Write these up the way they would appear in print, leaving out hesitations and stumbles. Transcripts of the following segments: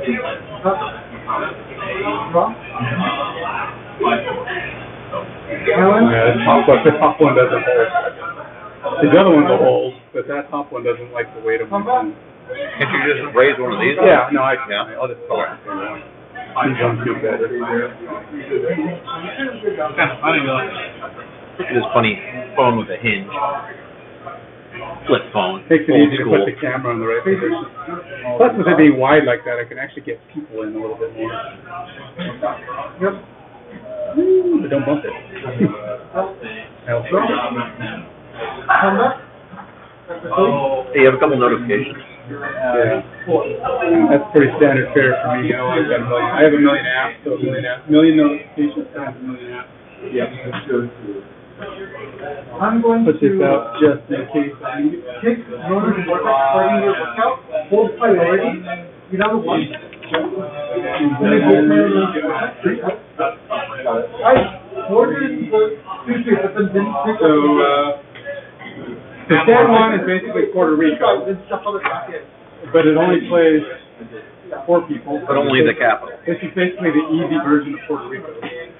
The top one doesn't hold. The other one's a hold, but that top one doesn't like the weight of one. Can't you just raise one of these? Yeah, no, I can. Yeah. I'll just throw it. These ones do better. Kind of funny though. This funny phone with a hinge. Flip phone. Makes it old easy school. to put the camera in the right position. Plus, with it being wide like that, I can actually get people in a little bit more. Yep. But don't bump it. Hey, you have a couple notifications. Yeah. That's pretty standard fare for me. I have a million apps, so million notifications times a million apps. Yeah. I'm going Put this to out just in case. take notice of starting your workout, hold priority, you know one. I ordered the sushi, but then didn't pick So, the San Juan is basically Puerto Rico, but it only plays 4 people. But only the capital. This is basically the easy version of Puerto Rico.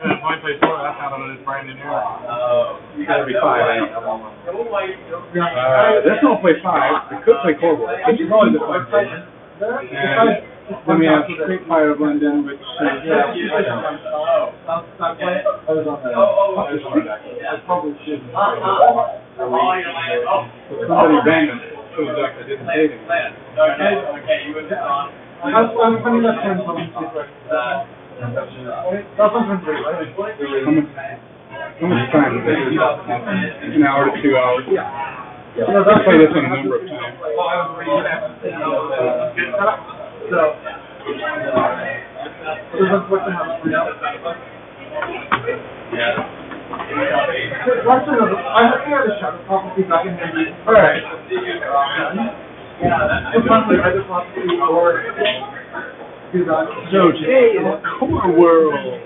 Point play 4, that's how it is brand new. You gotta be 5, I know. This one will play 5. It could play Corvo, which is always a fun game. And then we have Street Fire of London, which is somebody random shows up that didn't say anything. I'm funny that time for me. That's something great, right? How much time is it? An hour to 2 hours. I've played this one a number of times. I think I had a shadow prophecy back in the Alright. So today is Core World.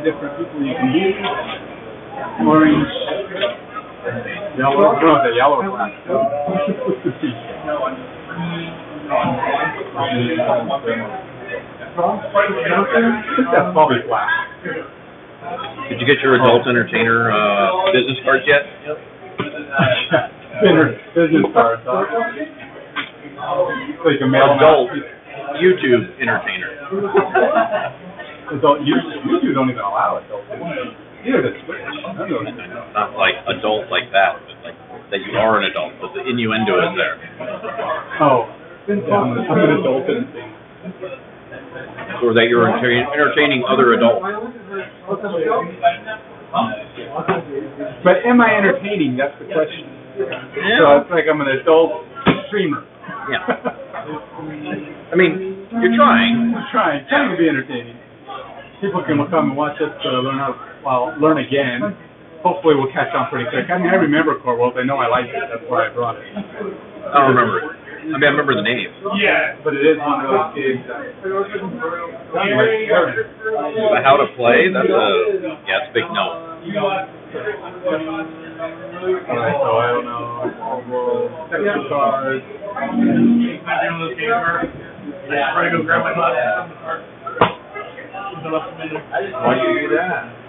Different people you can use. Orange, yellow, no, the yellow black. That's probably black. Did you get your adult entertainer business cards yet? Business cards, huh? So you can mail them Adult out. YouTube entertainer. Adult YouTube don't even allow adult. Yeah, that's Switch. Not like adult like that, but like that you are an adult, but the innuendo is there. Oh, yeah, I'm an adult entertainer. Or that you're entertaining other adults. But am I entertaining? That's the question. Yeah. So it's like I'm an adult streamer. Yeah. I mean, you're trying. I'm trying to be entertaining. People can come and watch us learn again. Hopefully we'll catch on pretty quick. I mean, I remember Core World. I know I like it. That's why I brought it. I don't remember it. I mean, I remember the name. Yeah, but it is one of those games. But how to play? That's a big no. Alright, so I don't know. Texture cards. I go grab my glasses. Why do you do that?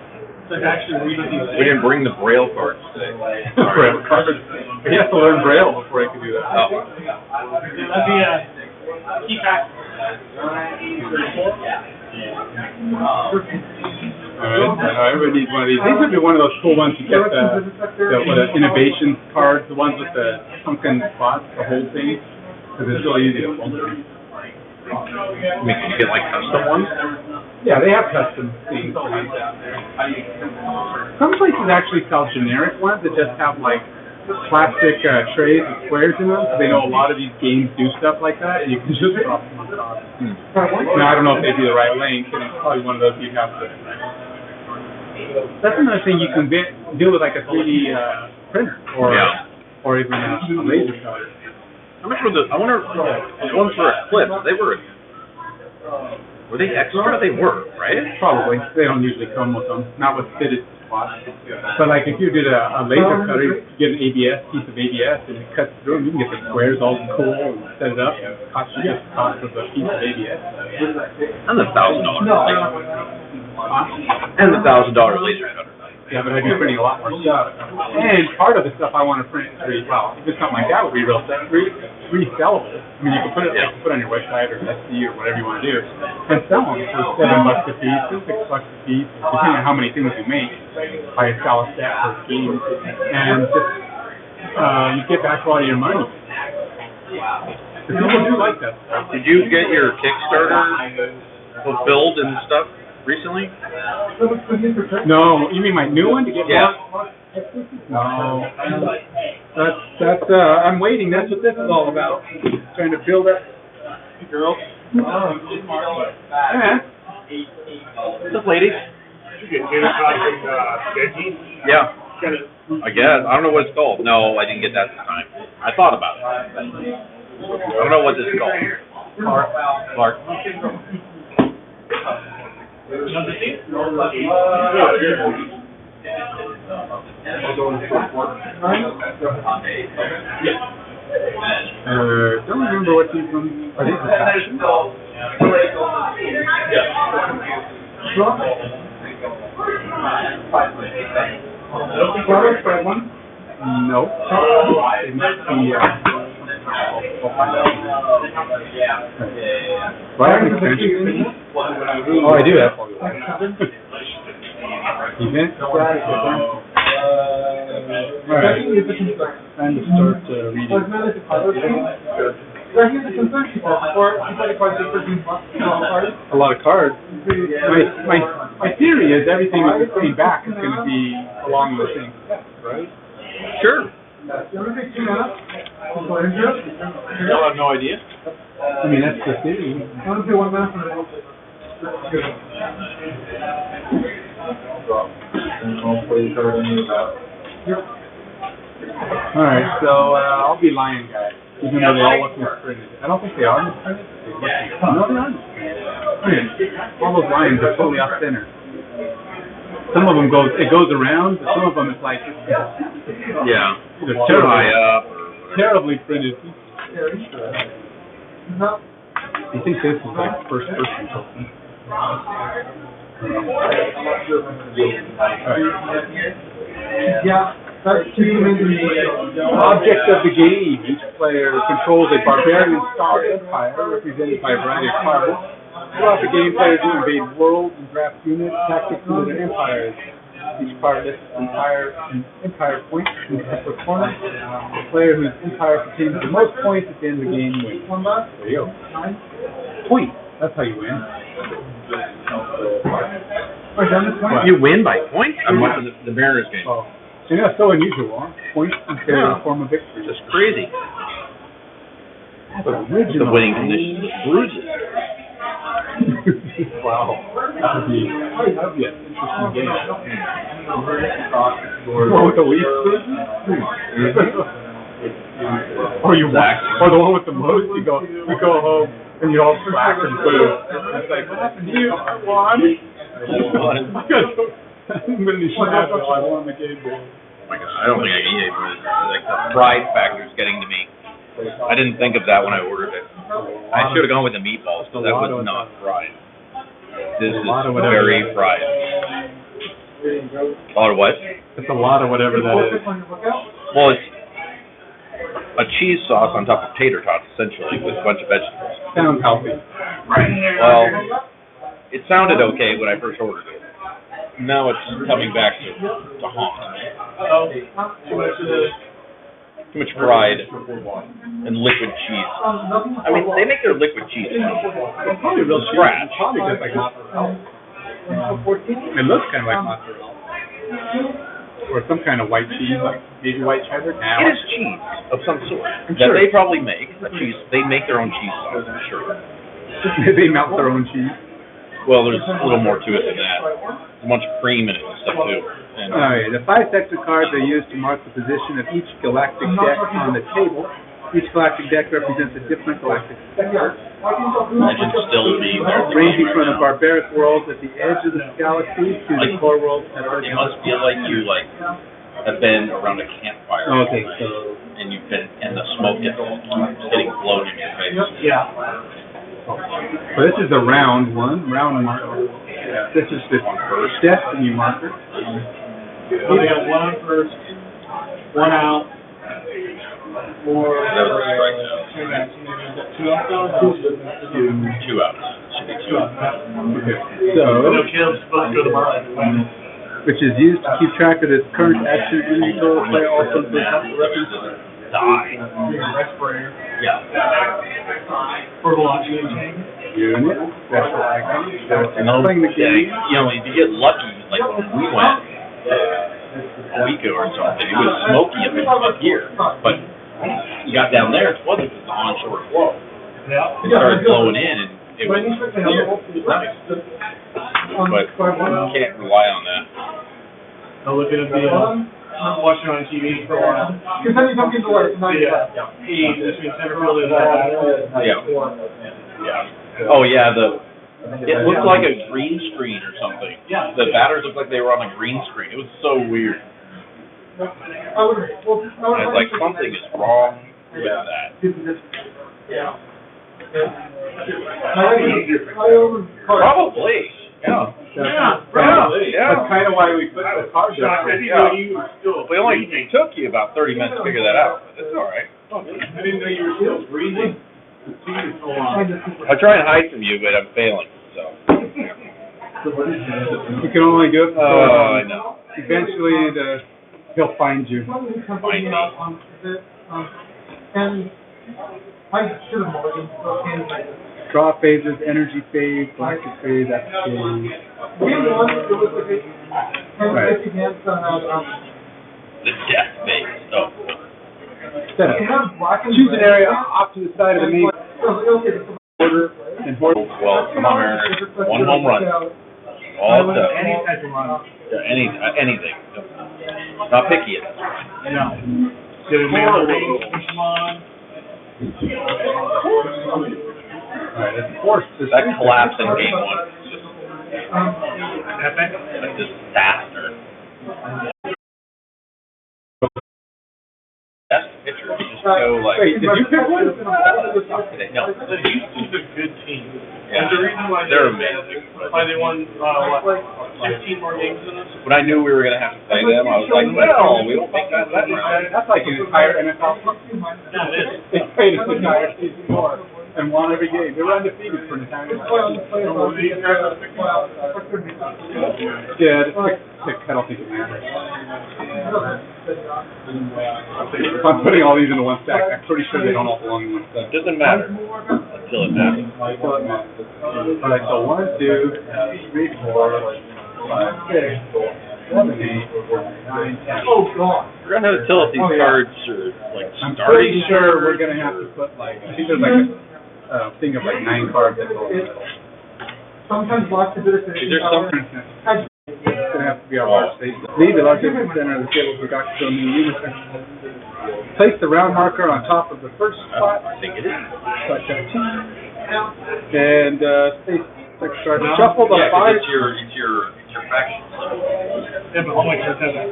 Actually, We didn't bring the Braille cards today. Braille cards. You have to learn Braille before I can do that. Oh. That'd be a key fact. Alright, everybody needs one of these. These would be one of those cool ones you get the innovation cards, the ones with the sunken spots, the whole thing, because it's really easy to function. I mean, can you get like custom ones? Yeah, they have custom things. Some places actually sell generic ones that just have like plastic trays with squares in them. So they know a lot of these games do stuff like that, and you can just drop them on top. Now, I don't know if they do the right length, and it's probably one of those you'd have to. That's another thing you can do with like a 3D printer or even a laser cutter. I wonder the ones for Eclipse, they were Were they extra? They were, right? Probably. They don't usually come with them, not with fitted spots. But like if you did a laser cutter, you get an piece of ABS, and it cuts through, and you can get the squares all cool and set it up. And it costs you just the cost of the piece of ABS. And the $1,000 laser. And the $1,000 laser cutter. Yeah, but I'd be printing a lot more stuff. And part of the stuff I want to print is even something like that would be resellable. I mean, you can put it put on your website or Etsy or whatever you want to do, and sell them for $7 a piece, $6 a piece, depending on how many things you make. Buy a solid set per game, and just you get back a lot of your money. People do like that stuff. Did you get your Kickstarter fulfilled and stuff recently? No, you mean my new one to get? Yeah. No, that's I'm waiting. That's what this is all about. Trying to build up. Girls. Yeah. What's up, ladies? Yeah. I guess. I don't know what it's called. No, I didn't get that this time. I thought about it. I don't know what this is called. Clark. Don't remember what these ones are. These no. It must be. Oh, I do have. Event. Alright. Time to start reading. A lot of cards. My theory is everything that you're putting back is going to be along the same steps, right? Sure. Y'all have no idea? I mean, that's the theory. Alright, so I'll be lying, guys. Even though they all look misprinted. I don't think they are misprinted. No, they're not misprinted. All those lines are totally off center. Some of them it goes around, but some of them it's like, Yeah. they're terribly, up. terribly printed. You think this is like first person? Object of the game. Each player controls a barbarian star empire represented by a variety of cards. Throughout the game, players will invade worlds and draft units, tactics, and their empires. Each card lists empire points in the upper corner. The player whose empire contains the most points at the end of the game wins. There you go. Points. That's how you win. You win by points? I'm watching the Mariners game. Oh. And that's so unusual, huh? Points instead of a form of victory. Just crazy. The The winning condition is bruises. Wow. That would be an interesting game. One with the least bruises? Or or the one with the most, you go home and you all slack and boo. It's like, what happened to you? I won. I'm going to be shot until I won the game. Oh my God, I don't think I can eat it. Like the pride factor is getting to me. I didn't think of that when I ordered it. I should have gone with the meatballs, but that was not fried. This is very fried. A lot of what? It's a lot of whatever that is. Well, it's a cheese sauce on top of tater tots, essentially, with a bunch of vegetables. Sounds healthy. Right. Well, it sounded okay when I first ordered it. Now it's coming back to haunt. Too much fried and liquid cheese. I mean, they make their liquid cheese Probably real cheap. scratch. Probably just like mozzarella. It looks kind of like mozzarella. Or some kind of white cheese, like maybe white cheddar. It is cheese of some sort that they probably make. They make their own cheese sauce, I'm sure. They melt their own cheese. Well, there's a little more to it than that. There's a bunch of cream in it and stuff too. And, The 5 sets of cards are used to mark the position of each galactic deck on the table. Each galactic deck represents a different galactic sector, Imagine still being there. ranging from the barbaric worlds at the edge of the galaxy to the core worlds at Earth. It must feel like you have been around a campfire all Okay, night, so and you've been, and the smoke is getting blown in your face. Yeah. So this is the round one, round marker. This is the destiny marker. So they got one on first, one out, or That was a strike zone. two outs. Two outs. Should be two outs. Okay. No, So, Caleb's supposed to go tomorrow. which is used to keep track of its current action in the total player, also includes reference. Die. Respirator. Yeah. Portable oxygen tank. Unit. That's what I got. And those, Playing the game. you know, if you get lucky, like when we went a week ago or something, it was smoky up here, but you got down there, it wasn't just the onshore flow. Yeah. It started blowing in, and it was clear. It was nice. But you can't rely on that. I'll look at the, watching on TV for a while. Because then you come into like, Yeah. Between center field and that. Yeah. Yeah. Oh, yeah, it looked like a green screen or something. Yeah. The batters looked like they were on a green screen. It was so weird. I was like, something is wrong with that. Yeah. Probably. Yeah. That's kind of why we put the cards up. We only took you about 30 minutes to figure that out, but it's all right. I didn't know you were still breathing. I try and hide from you, but I'm failing. So. You can only do it so Oh, I know. eventually he'll find you. Find me. And I should have marked Draw phases, energy phase, galactic phase, active phase. Right. The death phase. Oh. Setup. Choose an area off to the side of the main order and order. Well, come on, Mariners. One home run. All done. Anything. Not picky at this point. No. Did it mail come on? Alright, of course. That collapse in game one was just Epic? a disaster. Best pitcher just go like. Wait, did you pick one? Today. No. The Houston's a good team. Yeah. And the reason why They're amazing. why they won, 15 more games than us? When I knew we were gonna have to play them, I was like, well, we don't make that round. That's like an entire NFL. Yeah, it is. They played an entire season more and won every game. They were undefeated for an entire season. Yeah, just pick, I don't think it matters. If I'm putting all these into one stack, I'm pretty sure they don't all belong in one stack. Doesn't matter until it matters. Alright, so 1, 2, 3, 4, 5, 6, 7, 8, 9, 10. Oh, God. We're gonna have to tell if these cards are like I'm starting. pretty sure we're gonna have to put like, I think there's like a thing of like 9 cards that go in the middle. Sometimes lots of it. Is there something? It's gonna have to be our large state. Leave the largest center of the table for Dr. Phil Newman. Place the round marker on top of the first spot. I think it is. And space start to shuffle the Yeah, 'cause 5. it's your faction. Yeah, but all my cards have that.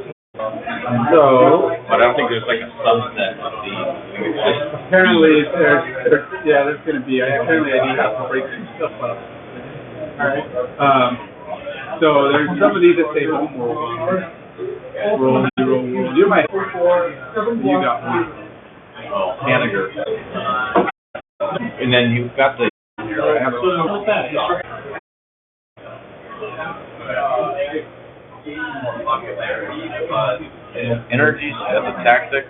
So But I don't think there's like a subset of these. I think it's just apparently there's gonna be. Apparently I do have to break some stuff up. Alright. So there's some of these that say home roll. Roll, roll. You might. You got one. Haniger. And then you've got the. What's that? Energies, that's a tactic,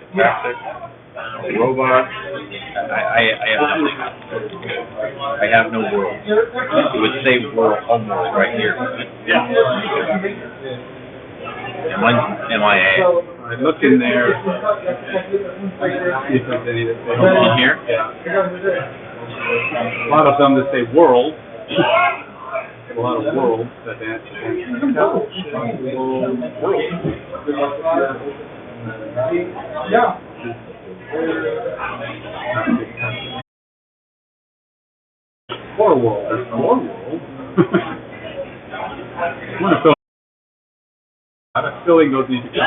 robot. I have nothing. I have no world. It would say world, home world right here. Yeah. Mine's MIA. I look in there. See if there's any that say In here? Yeah. A lot of them that say world. A lot of worlds that answer. Yeah. Core world. There's core world. I'm gonna fill. I'm filling those need to go.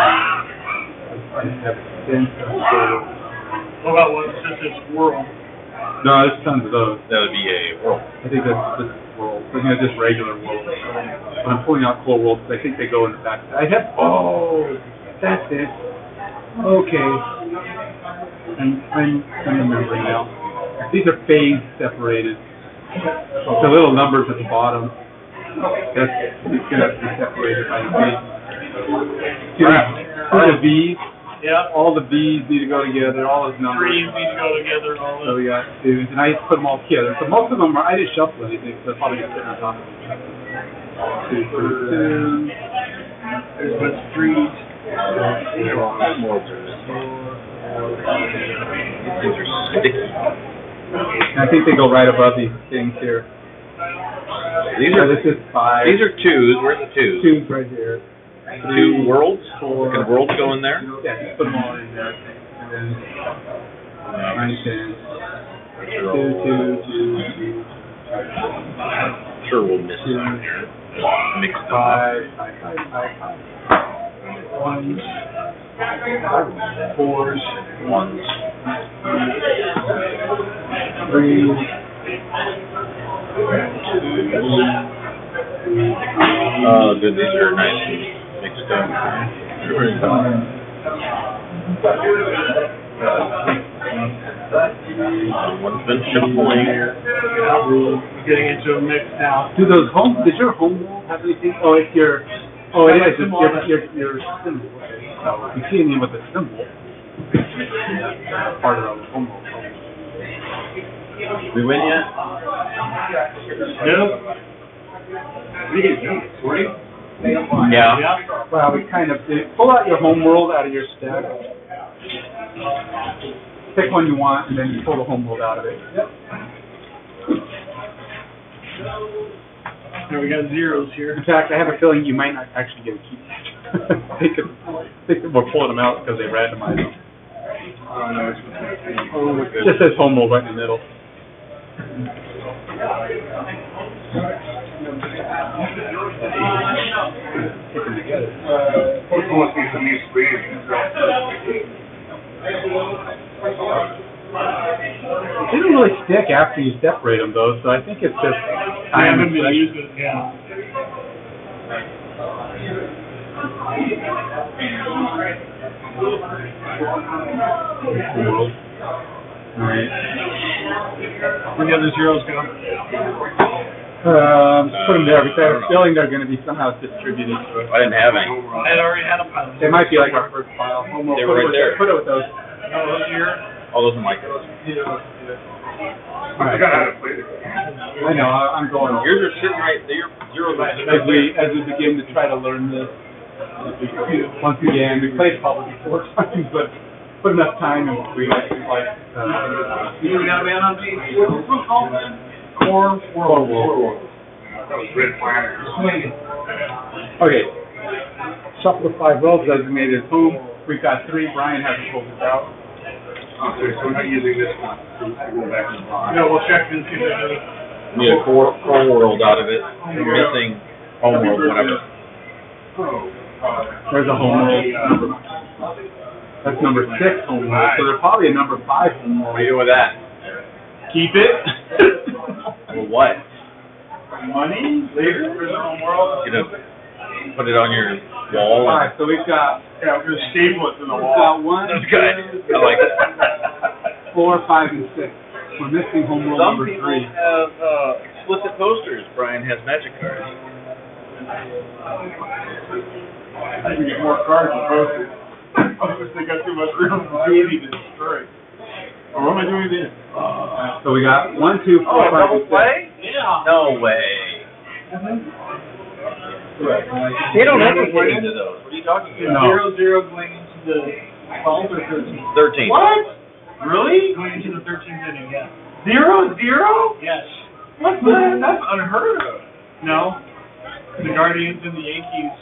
What about one that just says world? No, there's tons of those. That would be a world. I think that's just world. I think that's just regular world. But I'm pulling out core world because I think they go in the back. I have. Oh, that's it. Okay. I'm remembering now. These are phase separated. The little numbers at the bottom. That's gonna be separated by the phase. See the V's? Yeah. All the V's need to go together. All those numbers. Trees need to go together and all So that. we got twos, and I put them all together. So most of them are. I didn't shuffle anything, so they're probably just sitting on top of each other. 2, 2, 2. There's what's trees. These are sticky. And I think they go right above these things here. This is 5. These are twos. Where's the twos? 2's right here. 2 worlds? 4. Can worlds go in there? Yeah, just put them all in there. And then 9, 10. 2, 2, 2, 2. Sure, we'll miss some here. Mix them up. 5, 5, 5, 5. 1s. 4s. 1s. 3s. Oh, good. These are nice and mixed up. One's been shuffling. We're getting into a mix now. Do those home? Does your home wall have anything? Oh, it's your. Oh, it is. It's your symbol. So you see anything with a symbol? That's part of the home wall. We win yet? No. Yeah. Well, we kind of did. Pull out your home world out of your stack. Pick one you want, and then you pull the home world out of it. Yep. Now we got zeros here. In fact, I have a feeling you might not actually get a key. I think we're pulling them out because they randomize them. It just says home world right in the middle. They don't really stick after you separate them, though, so I think it's just I time haven't and been pressure. using it, yeah. World. Alright. Where the other zeros go? Just put them there because I have a feeling they're going to be somehow distributed. I didn't have any. I already had a pile. They might be like our first file. They were right there. Put it with those. Those here. All those are micros. Alright. I know, I'm going over. Yours are sitting right there. Zeros are sitting As right there. we begin to try to learn this, once again, we played probably 4 times, but put enough time and we actually like. You got a man on me? Core world. Okay. Shuffle the 5 rolls designated as home. We've got 3. Brian hasn't pulled this out. Okay, so we're not using this one. Go back to the bottom. No, we'll check this here. Need a core world out of it. We're missing home world, whatever. There's a home roll. That's number 6 home roll. So there's probably a number 5 home roll. What are you doing with that? Keep it. Well, what? Money? Later? There's a home world? You know, put it on your wall. Alright, so we've got. Yeah, we're gonna staple it to the We've wall. got 1, That's good. I like it. 4, 5, and 6. We're missing home roll Some number 3. people have explicit posters. Brian has magic cards. I can get more cards than posters. Posters, they got too much room. It's easy to destroy. Oh, what am I doing then? So we got 1, 2, 4, 5, and 6. Yeah. No way. They don't have to play into those. What are you talking about? No. 0, 0 going into the 12 or 13? 13. What? Really? Going into the 13th inning, yeah. 0, 0? Yes. What's that? That's unheard of. No. The Guardians and the Yankees.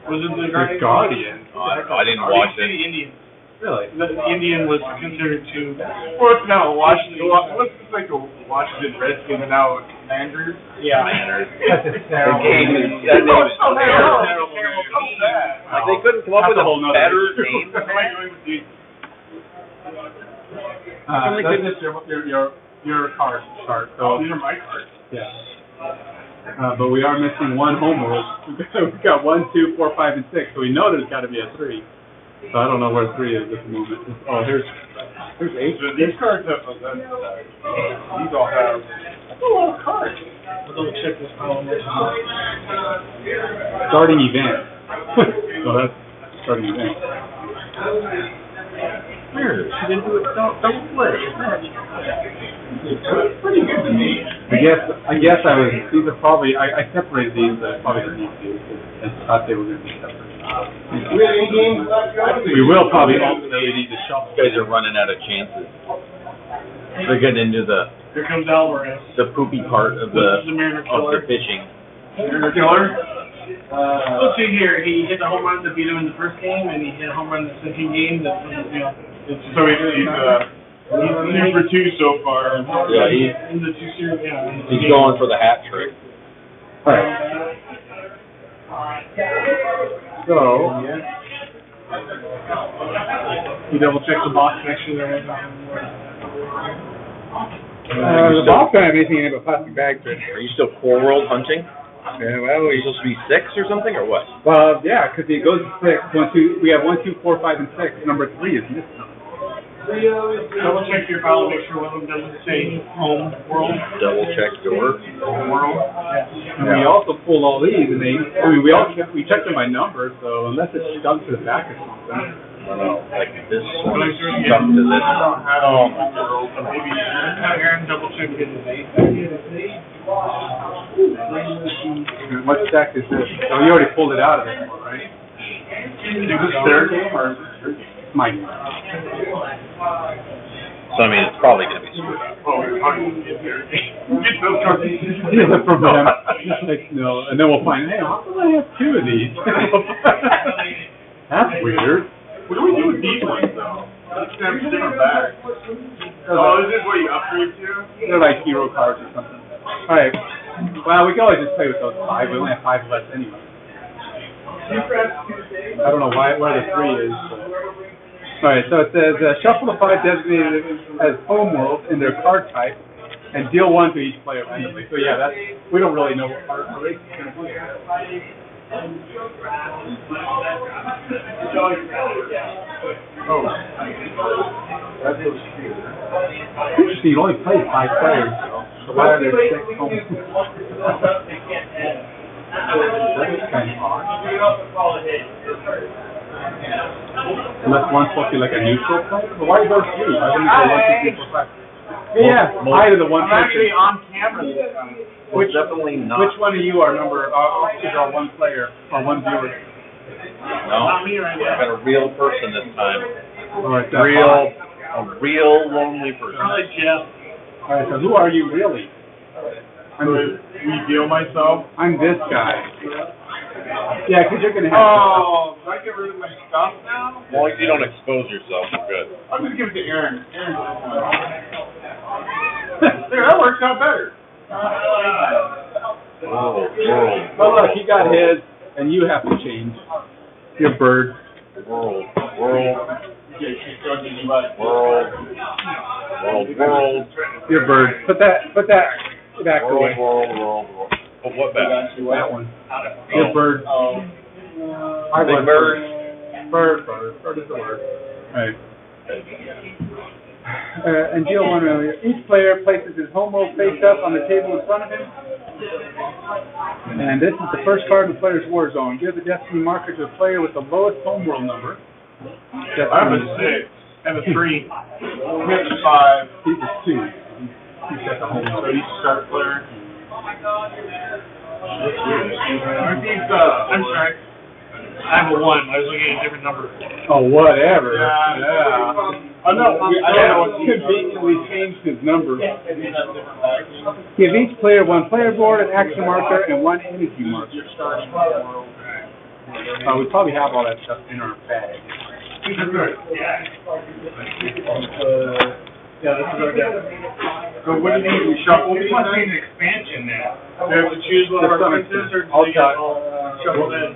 Was it the Guardians? Guardian. I didn't watch The it. Indians. Really? The Indian was considered to. Well, it's now Washington. What's like a Washington Redskins and now a Commanders? Yeah. That's just The terrible. game is, that name is terrible. Like Like, they couldn't come up with a better name than that? That's just your card chart. So These are my cards. yeah. But we are missing one home rule. We've got 1, 2, 4, 5, and 6. So we know there's got to be a 3. So I don't know where 3 is at the moment. Oh, here's 8. These cards have these all have a lot of cards. I'll double check this column. Starting event. So that's starting event. Weird, she didn't do it double play. Pretty good to me. I guess these are probably, I separated these, probably didn't need to, because I thought they were going to be separate. We will probably ultimately need to shuffle. You guys are running out of chances. They're getting into Here comes Alvarez. the poopy part of This is the Mariner the killer. pitching. Mariner killer. Let's see here. He hit the home run that beat him in the first game, and he hit a home run in the second game. That so he's 2 for 2 so far. Yeah, in the 2 series. Yeah. He's going for the hat trick. All right. So, You double check the box next to there. the box don't have anything in it but plastic bags. Are you still core world hunting? Yeah, well, Are you supposed to be 6 or something, or what? yeah, because it goes to 6. 1, 2. We have 1, 2, 4, 5, and 6. Number 3 is missing. Double check your file, make sure one of them doesn't say home world. Double check your Home world. And we also pulled all these, and we checked them by number. So unless it's stuck to the back or something. like this one is stuck to this. Oh, maybe have Aaron double check his name. What stack is this? Oh, you already pulled it out of there, right? Is this their game or Mine. So, I mean, it's probably going to be screwed up. oh, how do you get there? Get those cards. Yeah, from them. Like, no, and then we'll find, hey, how come I have 2 of these? That's weird. What do we do with these ones though? Let's have different bags. Oh, is this what you upgrade to? They're like hero cards or something. Alright. Well, we can always just play with those 5. We only have 5 left anyway. I don't know where the 3 is. Alright, so it says, shuffle the 5 designated as home world in their card type, and deal 1 to each player randomly. So yeah, we don't really know what our race is going to be. Oh. Interesting, you only play 5 players, so why are there 6 home? That's kind of odd. Unless one's supposed to be like a neutral player? But why are there 3? Why wouldn't it go 1, 2, 3, 4, 5? Yeah, hi to the one I'm actually person. on camera this time. Well, definitely not. Which one of you are is our 1 player, or 1 viewer? No, Not me right I've now. got a real person this time. Alright, A real lonely person. Probably Jeff. Alright, so who are you really? Reveal myself. I'm this guy. Yeah, because you're going to have... Oh, do I get rid of my stuff now? As long as you don't expose yourself, you're good. I'm gonna give it to Aaron. There, that works out better. World. Oh, look, he got his, and you have to change. Your bird. World. Your bird. Put that back away. World. But what back? That one. Your bird. Big bird. Bird is the word. Right. And deal 1. Each player places his home world face up on the table in front of him. And this is the first card in the player's war zone. Give the destiny marker to a player with the lowest home world number. I have a 6. I have a 3. Here's a 5. He's a 2. He's got the home So world. he's start player. I'm sorry. I have a 1. I was looking at a different number. Oh, whatever. Yeah. Oh, no. I don't know what Conveniently changed his number. Give each player 1 player board, an action marker, and 1 energy marker. We probably have all that stuff in our bag. Yeah, this is our deck. So what do you need? We shuffle? We must need an expansion now. We have to choose one of our princes, or do they get all shuffled in?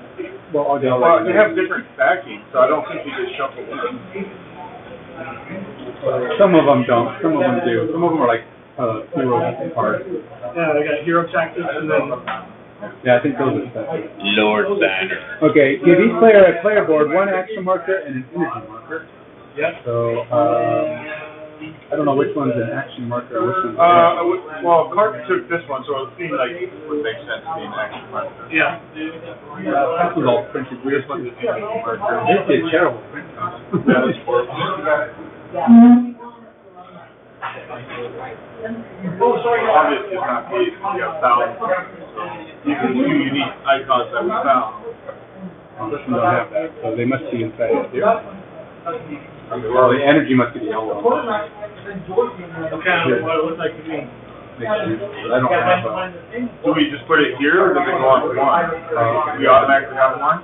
Well, I'll go. Well, they have different stacking, so I don't think you just shuffle them. Some of them don't. Some of them do. Some of them are like hero cards. Yeah, they got hero tactics and then. Yeah, I think those are special. Lord Banner. Okay, give each player a player board, one action marker, and an energy marker. Yep. So, I don't know which one's an action marker, which one's Well, Cart took this one, so it seemed like it would make sense to be an action marker. Yeah. this was all printed weird. This one's an energy marker. This did terrible print. Yeah, that's horrible. Obviously, it's not big, we have thousands, so even two unique icons that we found. This one don't have that, so they must be inside here. Well, the energy must be yellow. What kind of, what it looks like to me? But I don't have Do we just put it here, or does it go on one? Do we automatically have one?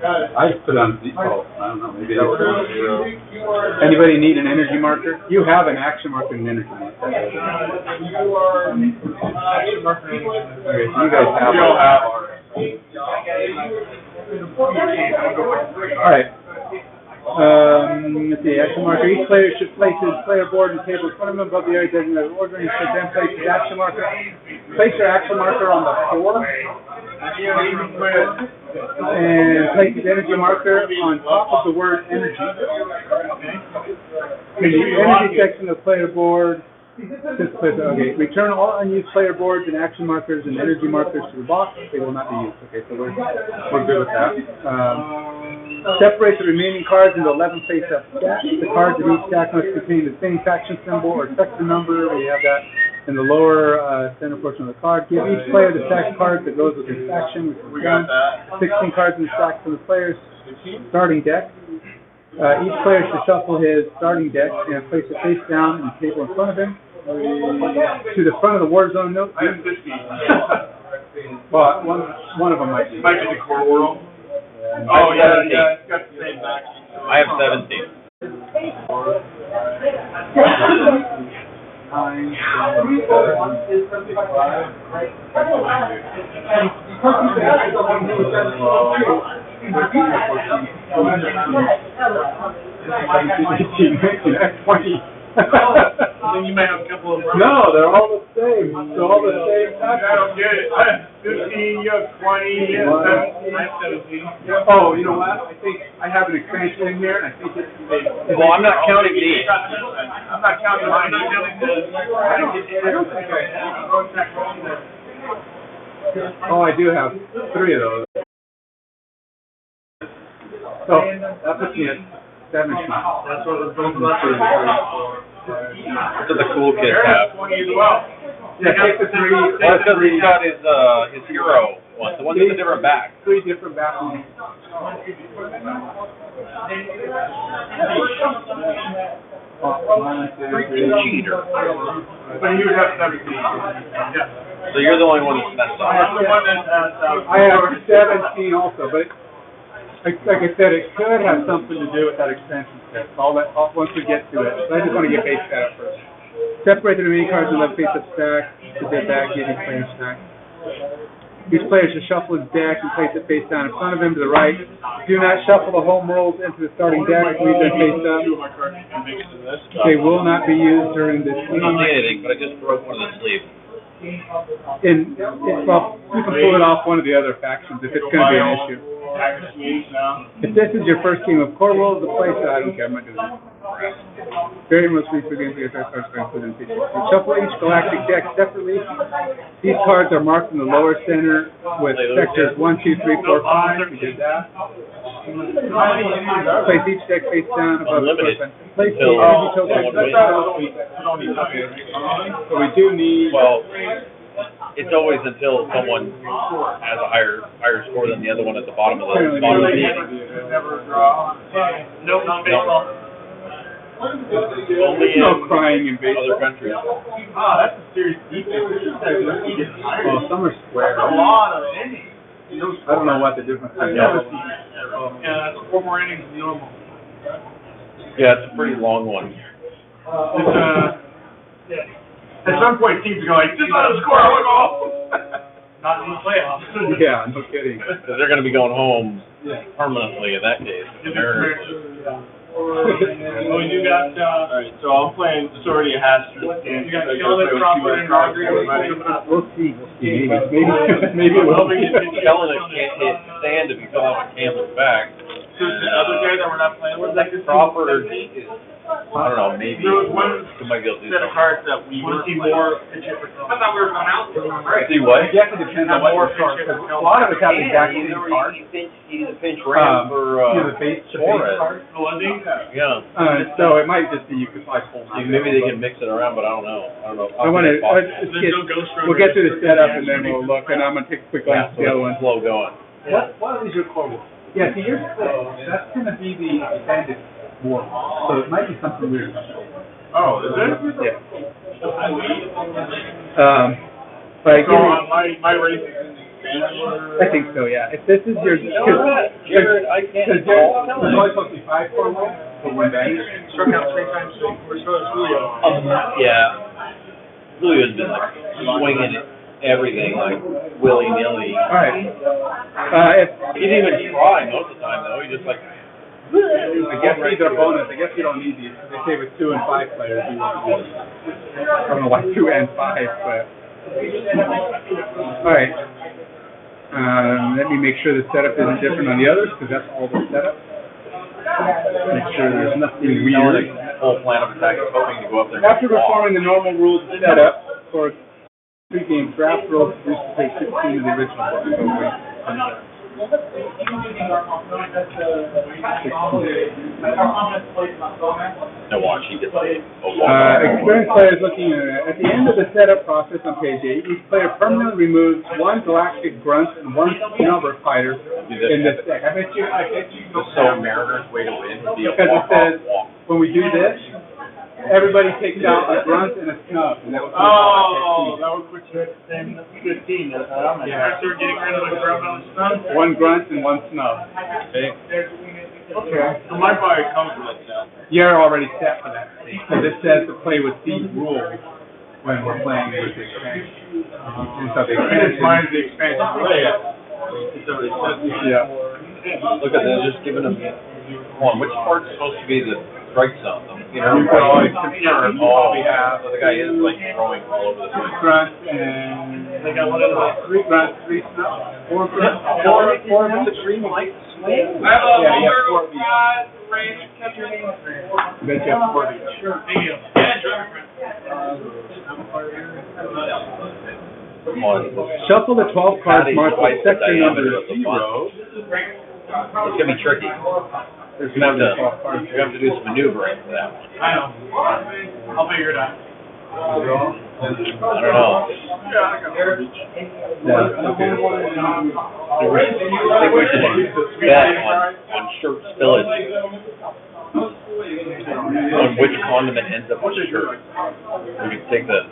I just put it on default. I don't know, maybe That that's was zero. Anybody need an energy marker? You have an action marker and an energy marker. Okay, so you guys have. We all have ours. Alright. Let's see, action marker. Each player should place his player board and table in front of him above the area designated order, and should then place his action marker. Place your action marker on the floor. And place the energy marker on top of the word energy. In the energy section of the player board, just place, okay, return all unused player boards and action markers and energy markers to the box. They will not be used. Okay, so we're good with that. Separate the remaining cards into 11 face-up stacks. The cards in each stack must contain the same faction symbol or sector number. We have that in the lower center portion of the card. Give each player the stack card that goes with his faction, which is We got that. 16 cards in the stack from the player's starting deck. Each player should shuffle his starting deck and place it face down in the table in front of him. To the front of the war zone note. I have 15. Well, one of them might be. Might be the core world. I have 17. It's got the same back. I have 17. Then you may have a couple of. No, they're all the same. They're all the same. I don't get it. I have 15, you have 20, you have 17. I have 17. Oh, you know what? I think I have an expansion in here, and I think it's. Well, I'm not counting these. I'm not counting mine. I'm not counting the. I don't think I have. Oh, I do have 3 of those. So that puts me at 17. That's what it was. That's what the cool kids have. 20 as well. Yeah, take the 3. Well, it's because he's got his hero one, the one with a different back. 3 different bathrooms. Freaking cheater. But you would have 17. Yeah. So you're the only one who's messed up. That's the one that, I have 17 also, but like I said, it could have something to do with that expansion set. Once we get to it. But I just want to get base set up first. Separate the remaining cards in the face-up stack. Put that back, give each player a stack. Each player should shuffle his deck and place it face down in front of him to the right. Do not shuffle the home rolls into the starting deck. Leave them face up. They will not be used during this I don't game. see anything, but I just broke one of the sleeves. Well, you can pull it off one of the other factions if it's going to be an issue. If this is your first game of Core World, the place, I don't care, I'm not doing that. Very much we begin to get our cards for them. Shuffle each galactic deck separately. These cards are marked in the lower center with sectors 1, 2, 3, 4, 5. We did that. Place each deck face down above the Unlimited. Place the energy token. So we do need. Well, it's always until someone has a higher score than the other one at the bottom of the meeting. Nope, not baseball. Only in No crying in baseball. other countries. Ah, that's a serious defense. Oh, some are square. That's a lot of innings. I don't know what the difference is. Yeah, that's 4 more innings than normal. Yeah, it's a pretty long one. It's, at some point, teams go like, just let them score, I want to go home. Not in the playoffs. Yeah, no kidding. Because they're going to be going home permanently in that case. The Mariners. Oh, you got, Alright, so I'm playing Sorty Hastert. you got Sheldon, Crawford, and Rodriguez. We'll see. Maybe it will. Kellen can't hit sand if you fill out a canvas back. So the other guy that we're not playing with, like this Crawford is, I don't know, maybe There was one he might be able to do set of something. cards that we want to see more pitcher for. I thought we were going out. See what? You have to depend on what your card, because a lot of us have the exact same card. He's a pinch ran for, the base Torres. card. Oh, was he? Yeah. So it might just be you could probably pull. See, maybe they can mix it around, but I don't know. I want to, There's no ghost runner. we'll get through the setup and then we'll look, and I'm going to take a quick glance at the other one. Slow going. What is your core? Yeah, see, yours, that's going to be the expanded war, so it might be something weird. Oh, is it? Yeah. So But again, my race is in expansion. I think so, yeah. If this is your, Jared, I can't. because there's only supposed to be 5 for one day. Struck out 3 times. We're supposed to Julio. Yeah. Julio's been like swinging at everything like willy-nilly. All right. He didn't even try most of the time though. He just like. I guess these are bonus. I guess you don't need these. They say with 2 and 5 players, you want these. I don't know why 2 and 5, but. All right. Let me make sure the setup isn't different on the others, because that's all the setup. Make sure there's nothing weird. Whole plan of attack is hoping to go up there. After performing the normal rules setup for 3-game draft, rules reduced to say 16 of the original book. No, watch, he gets Experienced players looking at the end of the setup process on page 8, each player permanently removes 1 galactic grunt and 1 number fighter in this deck. I bet you so Mariners way to win would be a because it says walk. when we do this, everybody takes out a grunt and a snub, and that would Oh, that would put you at the same 15. That's what I'm at. Yeah. After getting rid of the grunt on the stun. 1 grunt and 1 snub. Okay. So my body comes with it now. You're already set for that state, because it says to play with these rules when we're playing with the expansion. And so the It's mine's expansion. the expansion play. It's already set. Yeah. Look at that, just giving him, hold on, which part's supposed to be the strike zone? You know, You could always confirm, you probably have so the guy is like throwing all over the place. grunt and They got one of those. 3 grunts, 3 snubs. 4 grunts. 4 of the green light swing? I have a Yeah, you have 4 of each. range catcher. I bet you have 4 of each. Thank you. Yeah, sure. Come on. Shuffle the 12 cards Patty's marked twice with the section number diameter of the 0. It's gonna be tricky. There's You're gonna another 12 cards. have to do some maneuvering for that one. I know. I'll figure it out. I don't know. Yeah, okay. I think we should bet on shirt spillage. On which condiment ends up on the shirt. We could take the,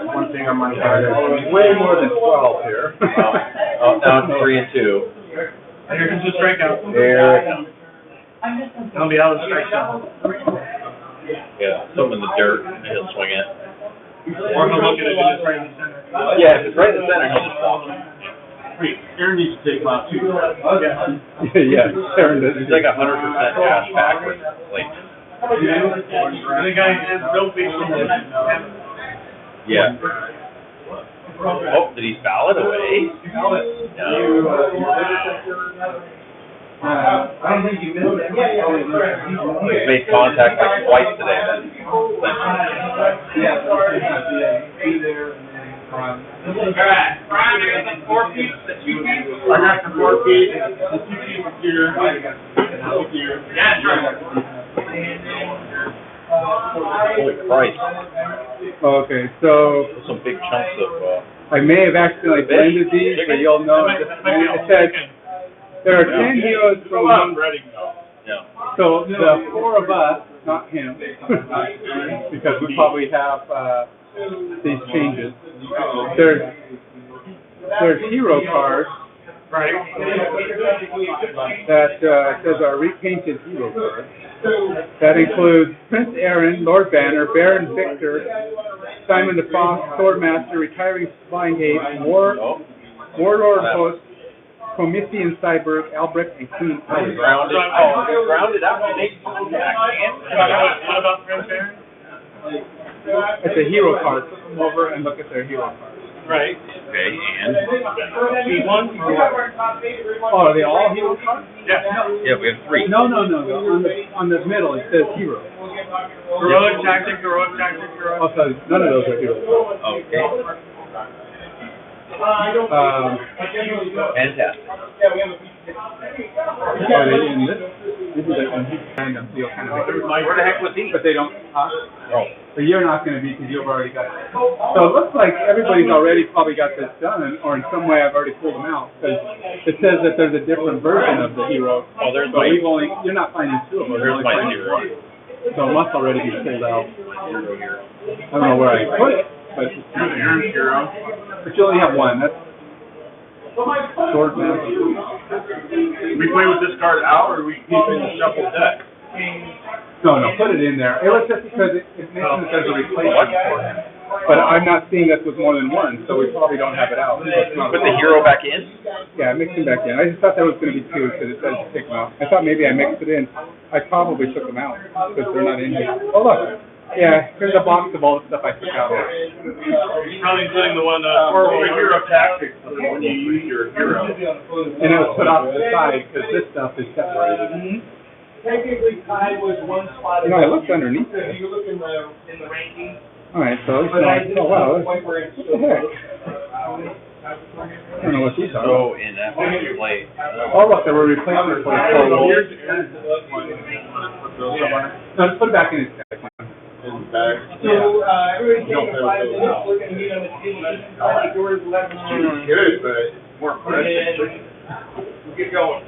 One thing on my card is way more than 12 here. down to 3 and 2. Here comes the strikeout. There. I'll be out of the strikeout. Yeah, something in the dirt, and he'll swing it. Or he'll look at it and just right in the center. Yeah, if it's right in the center, he'll just walk it. Wait, Aaron needs to take last 2. Yeah, Aaron does. He's like 100% cash back with like. The guy has no facial expression. Yeah. Oh, did he foul it away? No. I don't think you missed it. He's made contact like twice today. Yeah. Be there and then, Alright, Brian, I got the 4 feet, the 2 feet. I got the 4 feet, the 2 feet is here. Here. Yeah, sure. Holy Christ. Okay, so Some big chunks of, I may have accidentally blended these, but you'll know in just a minute. It says there are 10 heroes from I'm one. ready to go. yeah. So the 4 of us, not him, because we probably have these changes. There's hero cards Right. that says our repainted hero cards. That includes Prince Aaron, Lord Banner, Baron Victor, Simon the Frost, Swordmaster, Retiring Flying Ape, Warlord Host, Promethean Cyborg, Albrecht, and Queen Elizabeth. Grounded out. What about Prince Aaron? It's a hero card. Flip them over and look at their hero card. Right. Okay, and? One. Oh, are they all hero cards? Yeah. Yeah, we have 3. No. On the middle it says hero. Heroic tactic, heroic tactic, heroic. Oh, so none of those are hero. Okay. Fantastic. Are they in this? This is a random deal kind of. Where the heck was he? But they don't. Oh. But you're not going to be because you've already got it. So it looks like everybody's already probably got this done, or in some way I've already pulled them out because it says that there's a different version of the hero. Oh, there's but my. you're not finding 2 of them. There's You're only my finding 0. 1. So it must already be pulled out. I don't know where I put it, but Aaron's hero. but you only have 1. That's Swordmaster. We play with this card out, or we keep it in the shuffle deck? No, put it in there. It was just because it mentions that there's a replacement for him. But I'm not seeing this with more than 1, so we probably don't have it out. So it's not Put the hero back in? Yeah, I mixed them back in. I just thought there was going to be 2 because it says take them out. I thought maybe I mixed it in. I probably took them out because they're not in here. Oh, look. Yeah, here's a box of all the stuff I took out. Probably including the one, Or hero tactics for when you use your hero. And it was put off to the side because this stuff is separated. Technically, Ty was one spot. You know, I looked underneath If it. you look in the rankings. All right, so it's not, oh wow, what the heck? I don't know what these are. Throw in that play. Oh, look, there were replacements for the So here's photos. Aaron's one. Put those somewhere. No, just put it back in his bag. In the bag. So, everybody's Don't taking play 5 with minutes, those. we're gonna meet on the table. I think yours 11. Good, but more impressive. We'll get going.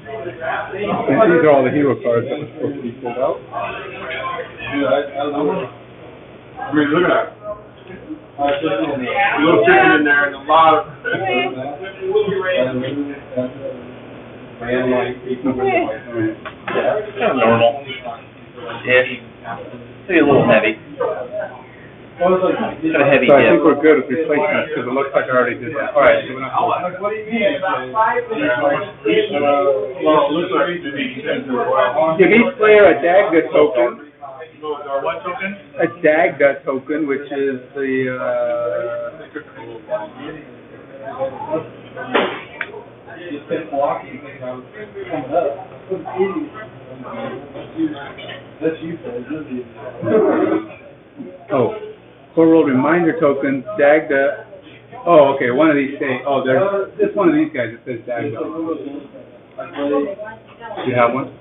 And these are all the hero cards that were supposed to be pulled out. I mean, look at that. A little chicken in there and a lot of. Kind of normal. Ish. Maybe a little heavy. Kind of heavy So I think dip. we're good with replacements because it looks like I already did that. All right, so we're not. Well, it looks like Give each player a Dagda token. or what token? A Dagda token, which is the core world reminder token, Dagda. Oh, okay, one of these say, oh, there's this one of these guys that says Dagda. You have one?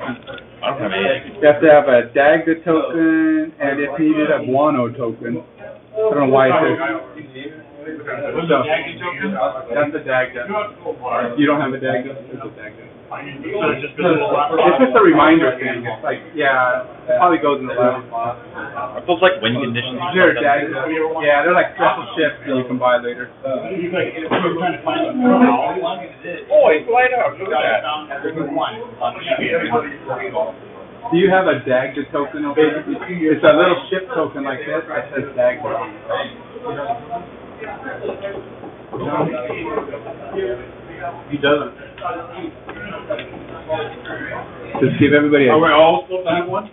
I don't have any. You have to have a Dagda token, and if needed, a Guano token. I don't know why it says. What's the Daggy token? That's a Dagda. You don't have a Dagda? There's a Dagda. So it's just visible. It's just a reminder thing. It's like, yeah, it probably goes in the last slot. Are those like win conditions? They're Dagda. Yeah, they're like special chips that you can buy later. Oh, it's light up. Look at that. Do you have a Dagda token? It's a little chip token like this that says Dagda. He doesn't. Just give everybody a. Are we all supposed to have one?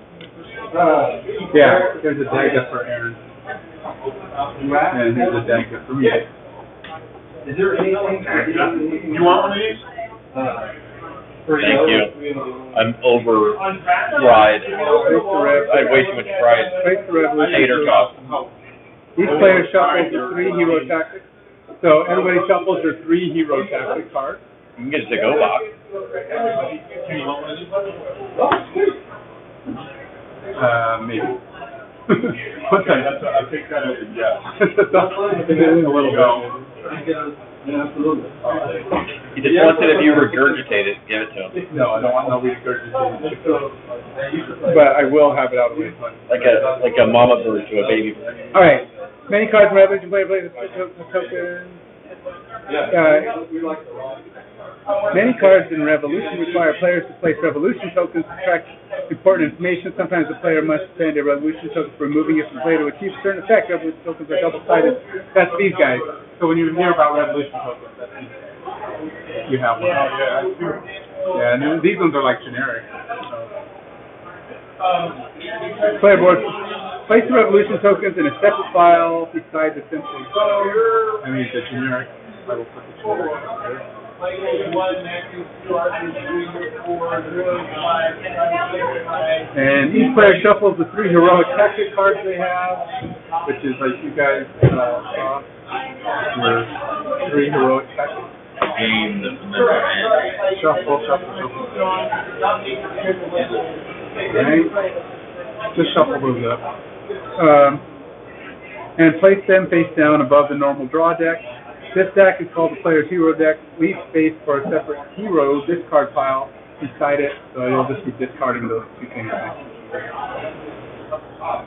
Yeah, there's a Dagda for Aaron. And here's a Dagda for me. Is there anything? You want one of these? Thank you. I'm over fried. I have way too much fried Face the revolution. tater tot. Each player shuffles their 3 hero tactics. So everybody shuffles their 3 hero tactic cards. You can get a to-go box. Maybe. What's that? I think that is a yes. It is a little bit. Absolutely. He just wants it if you regurgitate it, give it to him. No, I don't want no regurgitated. But I will have it out of the way. Like a mama bird to a baby bird. All right. Many cards from average player play the token. Many cards in Revolution require players to place Revolution tokens to track important information. Sometimes the player must spend a Revolution token for removing it from play to achieve a certain effect. Revolution tokens are double-sided. That's these guys. So when you hear about Revolution tokens, that's these guys. You have one. Yeah, and these ones are like generic. Player board. Place the Revolution tokens in a separate file beside the simple. I mean, the generic. I will put the generic up there. And each player shuffles the 3 heroic tactic cards they have, which is like you guys saw. Your 3 heroic tactics. Game that will never end. Shuffle. Right? Just shuffle those up. And place them face down above the normal draw deck. This deck is called the player's hero deck. Leave space for a separate hero discard pile beside it, so you'll just be discarding those 2 things.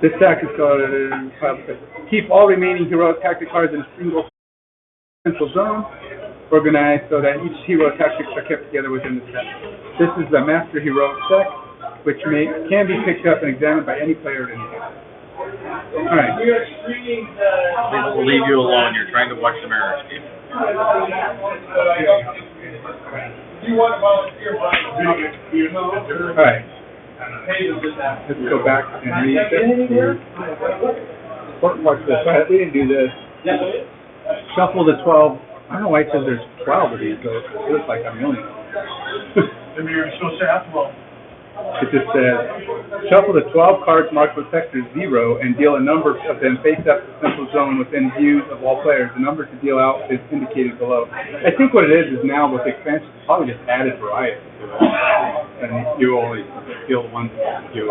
This deck is called keep all remaining heroic tactic cards in a single central zone, organized so that each hero tactics are kept together within the set. This is the Master Heroic deck, which can be picked up and examined by any player at any time. Alright. We'll leave you alone. You're trying to watch the Mariners game. Alright. Let's go back and read this. Watch this. We didn't do this. Shuffle the 12. I don't know why it says there's 12 of these, so it looks like a million. It just says, shuffle the 12 cards marked with sector 0 and deal a number of them face up the central zone within views of all players. The number to deal out is indicated below. I think what it is now with the expansion, it's probably just added variety to it. And you only deal the ones you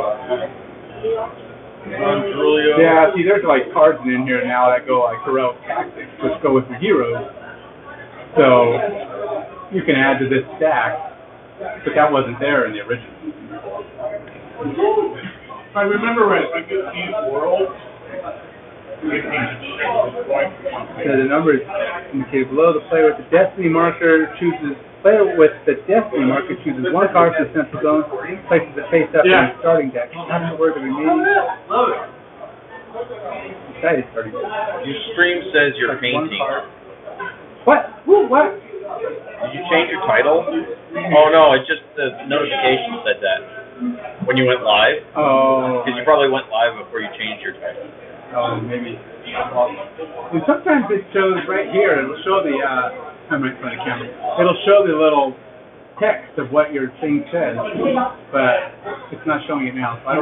yeah, see, there's like cards in here now that go like heroic tactics, which go with the heroes. So you can add to this stack, but that wasn't there in the original. If I remember right, if I get these worlds, so the number is indicated below. The player with the destiny marker chooses one card for the central zone, places it face up in the starting deck. Afterward, the remaining decided starting deck. Your stream says you're painting. What? Woo, what? Did you change your title? Oh no, it's just the notification said that when you went live. Oh. Because you probably went live before you changed your title. Oh, maybe. And sometimes it shows right here. It'll show the. I'm right in front of the camera. It'll show the little text of what your thing says, but it's not showing it now. So I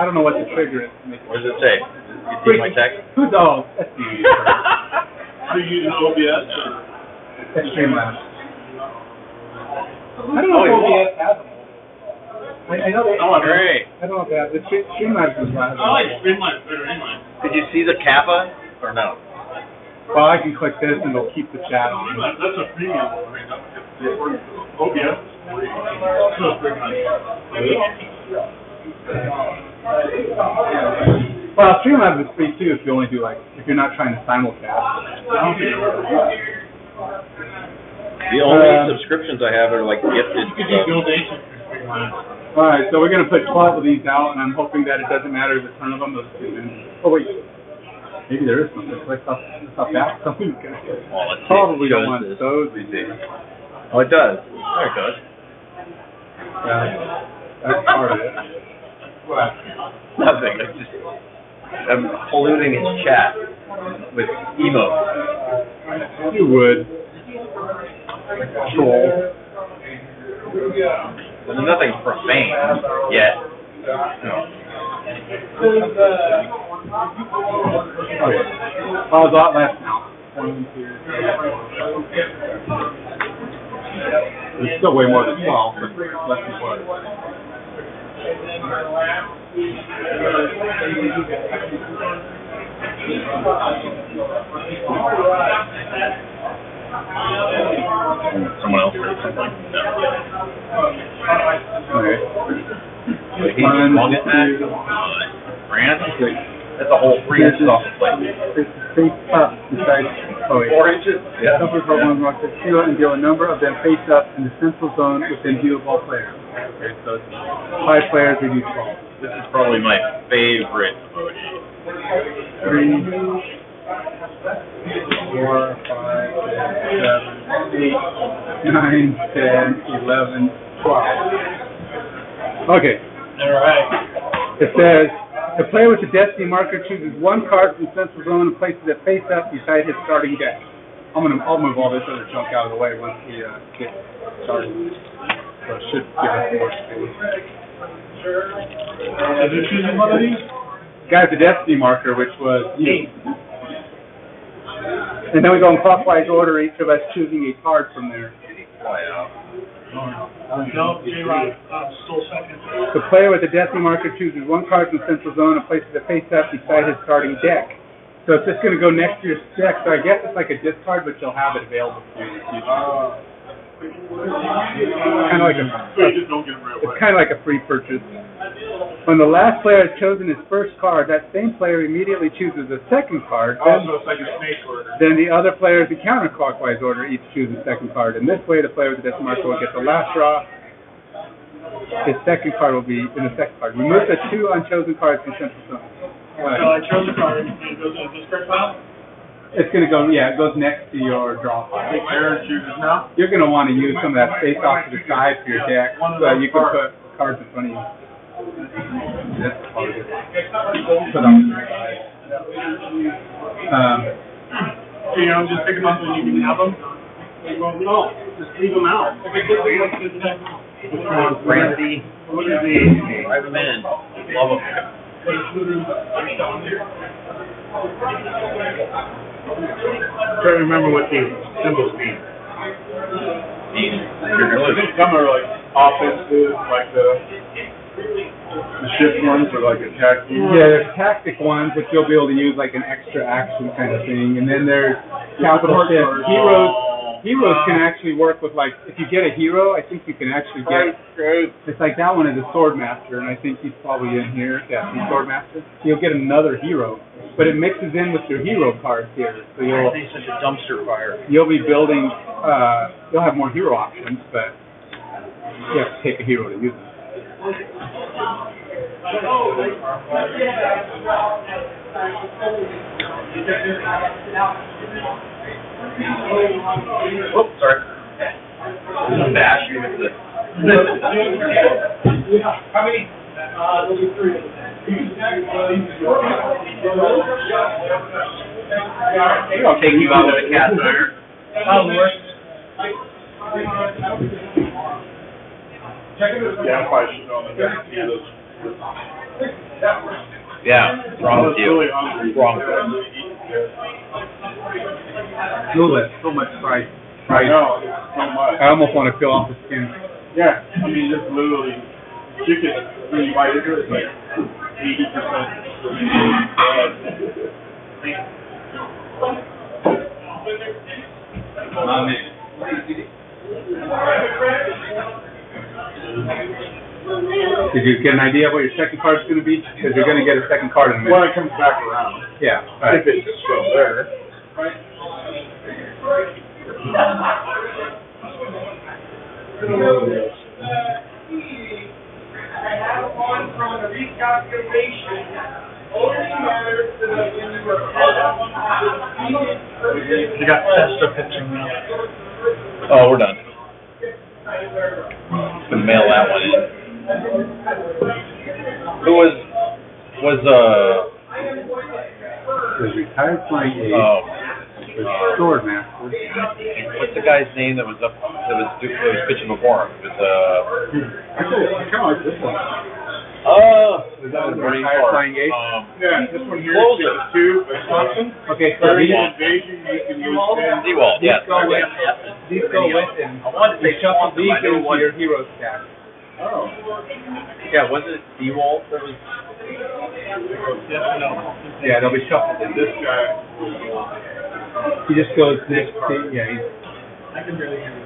don't know what the trigger is to make it. What does it say? You see my text? Who's all? That's the. are you using OBS? That's Streamlabs. I don't know if OBS has them. I know they. Oh, great. I don't know if they have. The Streamlabs is live. I like Streamline better anyway. Did you see the kappa or no? Well, I can click this and it'll keep the chat on. That's a premium one right now. OBS. Well, Streamlabs is free too if you only do if you're not trying to simulcast. The only subscriptions I have are like gifted stuff. Alright, so we're going to put 12 of these out, and I'm hoping that it doesn't matter the ton of them. Those two in. Oh, wait. Maybe there is something. I thought that something's going to probably don't want those. Oh, it does. There it goes. Yeah, that's part of it. What? Nothing. I'm polluting his chat with emotes. You would. Troll. There's nothing profane yet. No. Okay. I was a lot less now. 1, 2, 3. It's still way more than 12, but less than 12. Someone else said something. No. Okay. Wait, he swung it back? France? That's a whole free stuff. Face up besides Oh, wait. 4 inches? Yeah. Suffer for one mark to two and deal a number of them face up in the central zone within view of all players. Okay, so it's 5 players, we do 12. This is probably my favorite. 3, 4, 5, 6, 7, 8, 9, 10, 11, 12. Okay. All right. It says, the player with the destiny marker chooses one card from the central zone and places it face up beside his starting deck. I'll move all this other junk out of the way once we get started. So it should give us more space. Is it choosing one of these? Guy with the destiny marker, which was you. And then we go in clockwise order, each of us choosing a card from there. Fly out. No, J-Rod stole second. The player with the destiny marker chooses one card from the central zone and places it face up beside his starting deck. So it's just going to go next to your deck. So I guess it's like a discard, but you'll have it available for you in the future. Kind of like it's kind of like a free purchase. When the last player has chosen his first card, that same player immediately chooses a second card. So it's like a snake order. Then the other players in counterclockwise order each choose a second card. And this way, the player with the decimal marker will get the last draw. His second card will be in the second card. Remove the 2 unchosen cards from central zone. So I chose a card, and it goes in this card pile? It's going to go, it goes next to your draw pile. Aaron chooses now? You're going to want to use some of that space off to the side for your deck, so you can put cards in front of you. That's probably good. Put off to the side. Just pick them up and you can have them? Well, no, just leave them out. Brandy. Drive them in. Love them. Try to remember what these symbols mean. Some are like offensive, like the shift ones are like attack. Yeah, there's tactic ones, which you'll be able to use like an extra action kind of thing. And then there's capital shift. Heroes can actually work with, like, if you get a hero, I think you can actually get, it's like that one is a sword master, and I think he's probably in here. Yeah, he's sword master. You'll get another hero, but it mixes in with your hero cards here. So He's such a dumpster fire. you'll be building, you'll have more hero options, but you have to take a hero to use them. Oops, sorry. Bash you with the... How many? There'll be 3. I'll take you out with a cast iron. Oh, Lord. Yeah, I probably should only get those. Yeah, what's wrong with you? Hungry. Wrong. So much price. I know, so much. I almost want to peel off the skin. Yeah, I mean, just literally, chicken, when you bite into it, it's like 80%. Did you get an idea of what your second card's going to be? Because you're going to get a second card in a minute. When it comes back around. Yeah. Right. If it's still there. I have one from the recalculation. Only matters to the when you were You got Testa pitching now. Oh, we're done. Gonna mail that one in. Who was The retired flying aide, the sword master. what's the guy's name that was pitching before him? It was Actually, I kind of like this one. Is that the retired flying aide? Yeah, this one here Closer. is 2, but Thompson. Okay, so During these invasion, you can use 10. Seawald, yes. these go with him. I wanted to say You shuffle Swanson, these but I knew into it your hero stack. Oh. Yeah, was it Seawald that was? Yes or no? Yeah, they'll be shuffled in. This guy. He just goes next to, he's, I can barely hear you.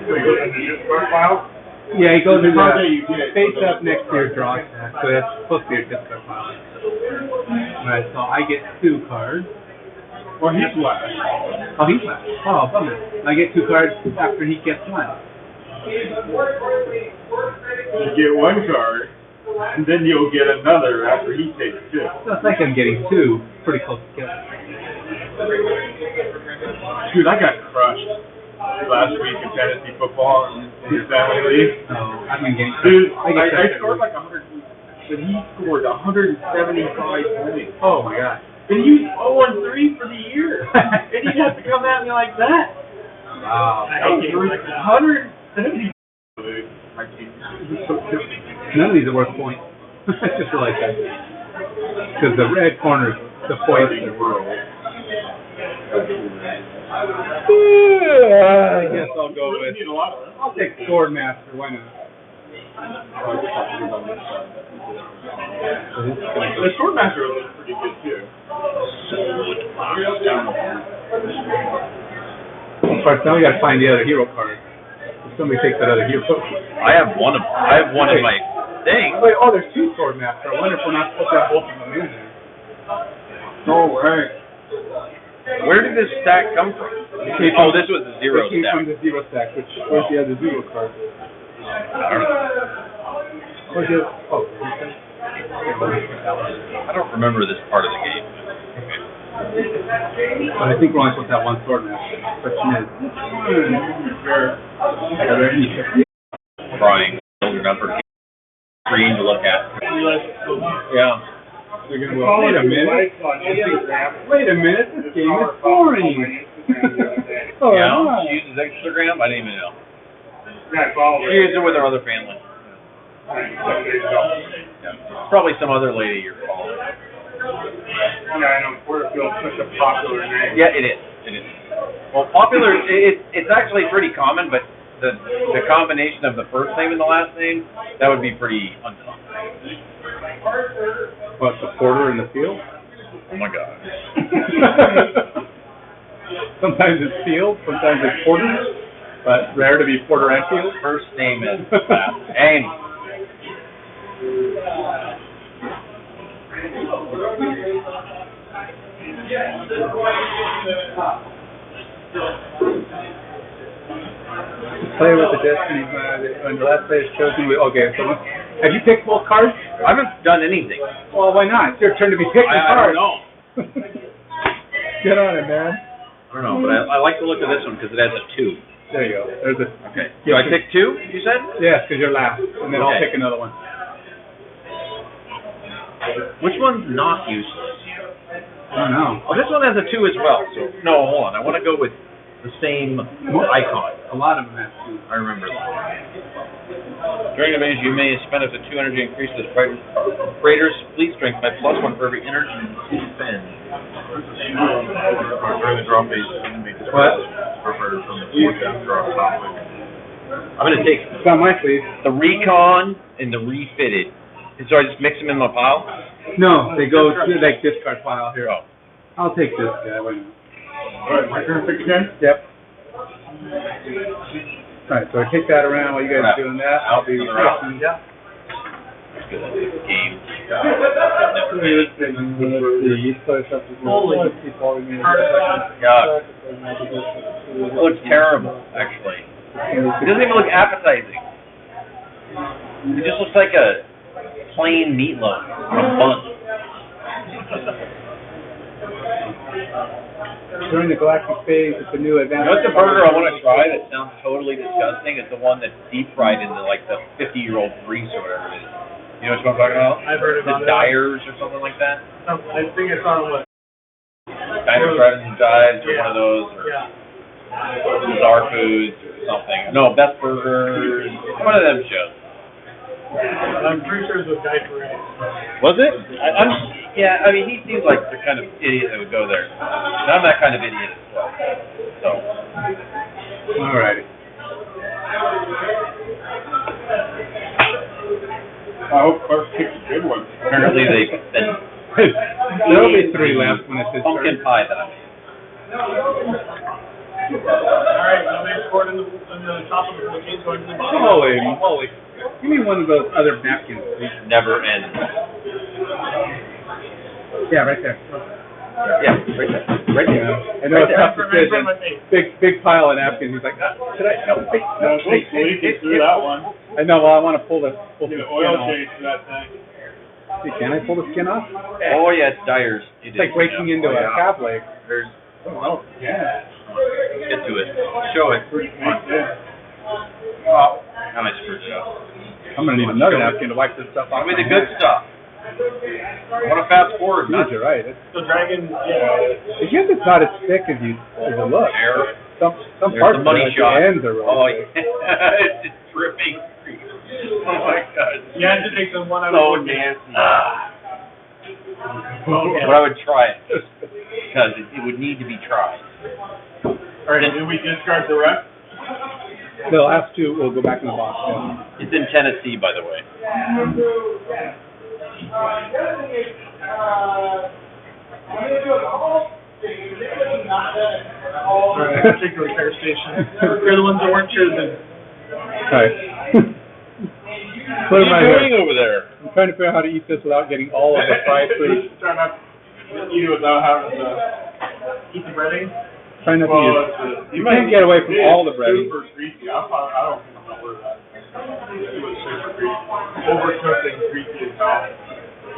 So he goes into his profile. yeah, he goes in How do you get it? face up next to your draw stack, so that's supposed to be your discard pile. Alright, so I get 2 cards. Well, he's last. Oh, he's left. Oh, bummer. I get 2 cards after he gets 1. You get 1 card, and then you'll get another after he takes 2. So it's like I'm getting 2 pretty close together. Dude, I got crushed last week in fantasy football in his family league. Oh, I've been getting. Dude, I scored like 100, but he scored 175 points. Oh my god. And he was 0-3 for the year. And he'd have to come at me like that. Wow. I was 170. My team. None of these are worth points. I just realized that. Because the red corner is the point in the world. I guess I'll go with. I'll take Swordmaster. Why not? The Swordmaster was pretty good too. Of course, now we gotta find the other hero card. If somebody takes that other hero. I have one in my thing. Wait, oh, there's 2 Swordmaster. I wonder if we're not supposed to have both of them in there. No way. Where did this stack come from? Oh, this was the 0 It came stack. from the 0 stack, which where's the other 0 card? I don't know. Where's the oh, I don't remember this part of the game. but I think we're only supposed to have 1 Swordmaster. Question is, Crying, children up for screen to look at. Yeah. they're gonna go, wait a minute. Wait a minute, this game is boring. Oh, Yeah, no. she uses Instagram? I didn't even know. Yeah, follow She uses it with her other family. Probably some other lady you're following. Yeah, I know. Porterfield's such a popular name. Yeah, it is. It is. Well, popular. It's actually pretty common, but the combination of the first name and the last name, that would be pretty uncommon. What's the porter in the field? Oh my God. Sometimes it's field, sometimes it's porter, but rare to be porter and field. First name is last name. Play with the destiny when the last player is chosen. Okay, so have you picked both cards? I haven't done anything. Well, why not? It's your turn to be picking I cards. don't know. Get on it, man. I don't know, but I like the look of this one because it has a 2. There you go. There's a. Okay. Do I pick 2, you said? Yes, because you're last, and then I'll Okay. pick another one. Which one's not useless? I don't know. Oh, this one has a 2 as well, so, no, hold on. I want to go with the same icon. A lot of them have two. I remember that. During the maze, you may spend up to 2 energy increase this freighter's fleet strength by +1 for every energy you spend. During the drop phase, What? preferred from the forecast drop conflict. I'm going to take It's on my sleeve. the recon and the refitted. So I just mix them in my pile? No, they go to like discard pile here. Oh. I'll take this guy. Wait a minute. Alright, my turn to pick again? Yep. Alright, so I kick that around while you guys are doing that. I'll be refreshing. That's good. Game. God. It looks terrible, actually. It doesn't even look appetizing. It just looks like a plain meatloaf on a bun. During the galactic phase, it's a new advanced. You know what's the burger I want to try that sounds totally disgusting? It's the one that's deep fried into like the 50-year-old grease or whatever it is. You know what I'm talking about? I've heard about The it. Dyers or something like that? I think it's on what? Diners, Drive-ins, and Dives or one of those, or Yeah. Bizarre Foods or something. No, Best Burgers. One of them shows. I'm pretty sure it's with Guy Fieri. Was it? Yeah, I mean, he seems like the kind of idiot that would go there. And I'm that kind of idiot as well. So. Alrighty. I hope Clark picks a good one. Apparently they've been There'll be 3 left when it's his pumpkin turn. pie that I made. Alright, somebody scored in the top of the cage going to the bottom. Holy moly. Give me one of those other napkins, please. Never ends. Yeah, right there. Yeah, right there. Right there. I know it's a tough decision. Big pile of napkins. He's like, should I? No, wait, no, wait, Through that one. I know. Well, I want to pull the Get skin an oil off. change for that thing. See, can I pull the skin off? Oh yeah, it's Dyer's. It's like breaking into a calf leg. There's. Oh, yeah. Get to it. Show it. Oh, and I screwed it up. I'm gonna need another napkin to wipe this stuff off. Give me the good stuff. I want to fast forward. Dude, you're right. The dragon, yeah. I guess it's not as thick as it looks. There. Some There's parts the money of it, shot. the ends are Oh wrong. yeah. It's just dripping. Oh my god. You had to take the one out So of the nasty. Okay. But I would try it because it would need to be tried. Alright, did we discard the rest? The last two will go back in the box. Yeah. It's in Tennessee, by the way. Alright, I'll take the repair station. They're the ones that weren't chosen. Alright. What are you doing over there? I'm trying to figure out how to eat this without getting all of the fried food. Try not to eat it without having to. Eat the breading. Try not to use. You can't get away from all the breading. Super greasy. I don't think I'm over that. It was super greasy. Overcooked and greasy as hell.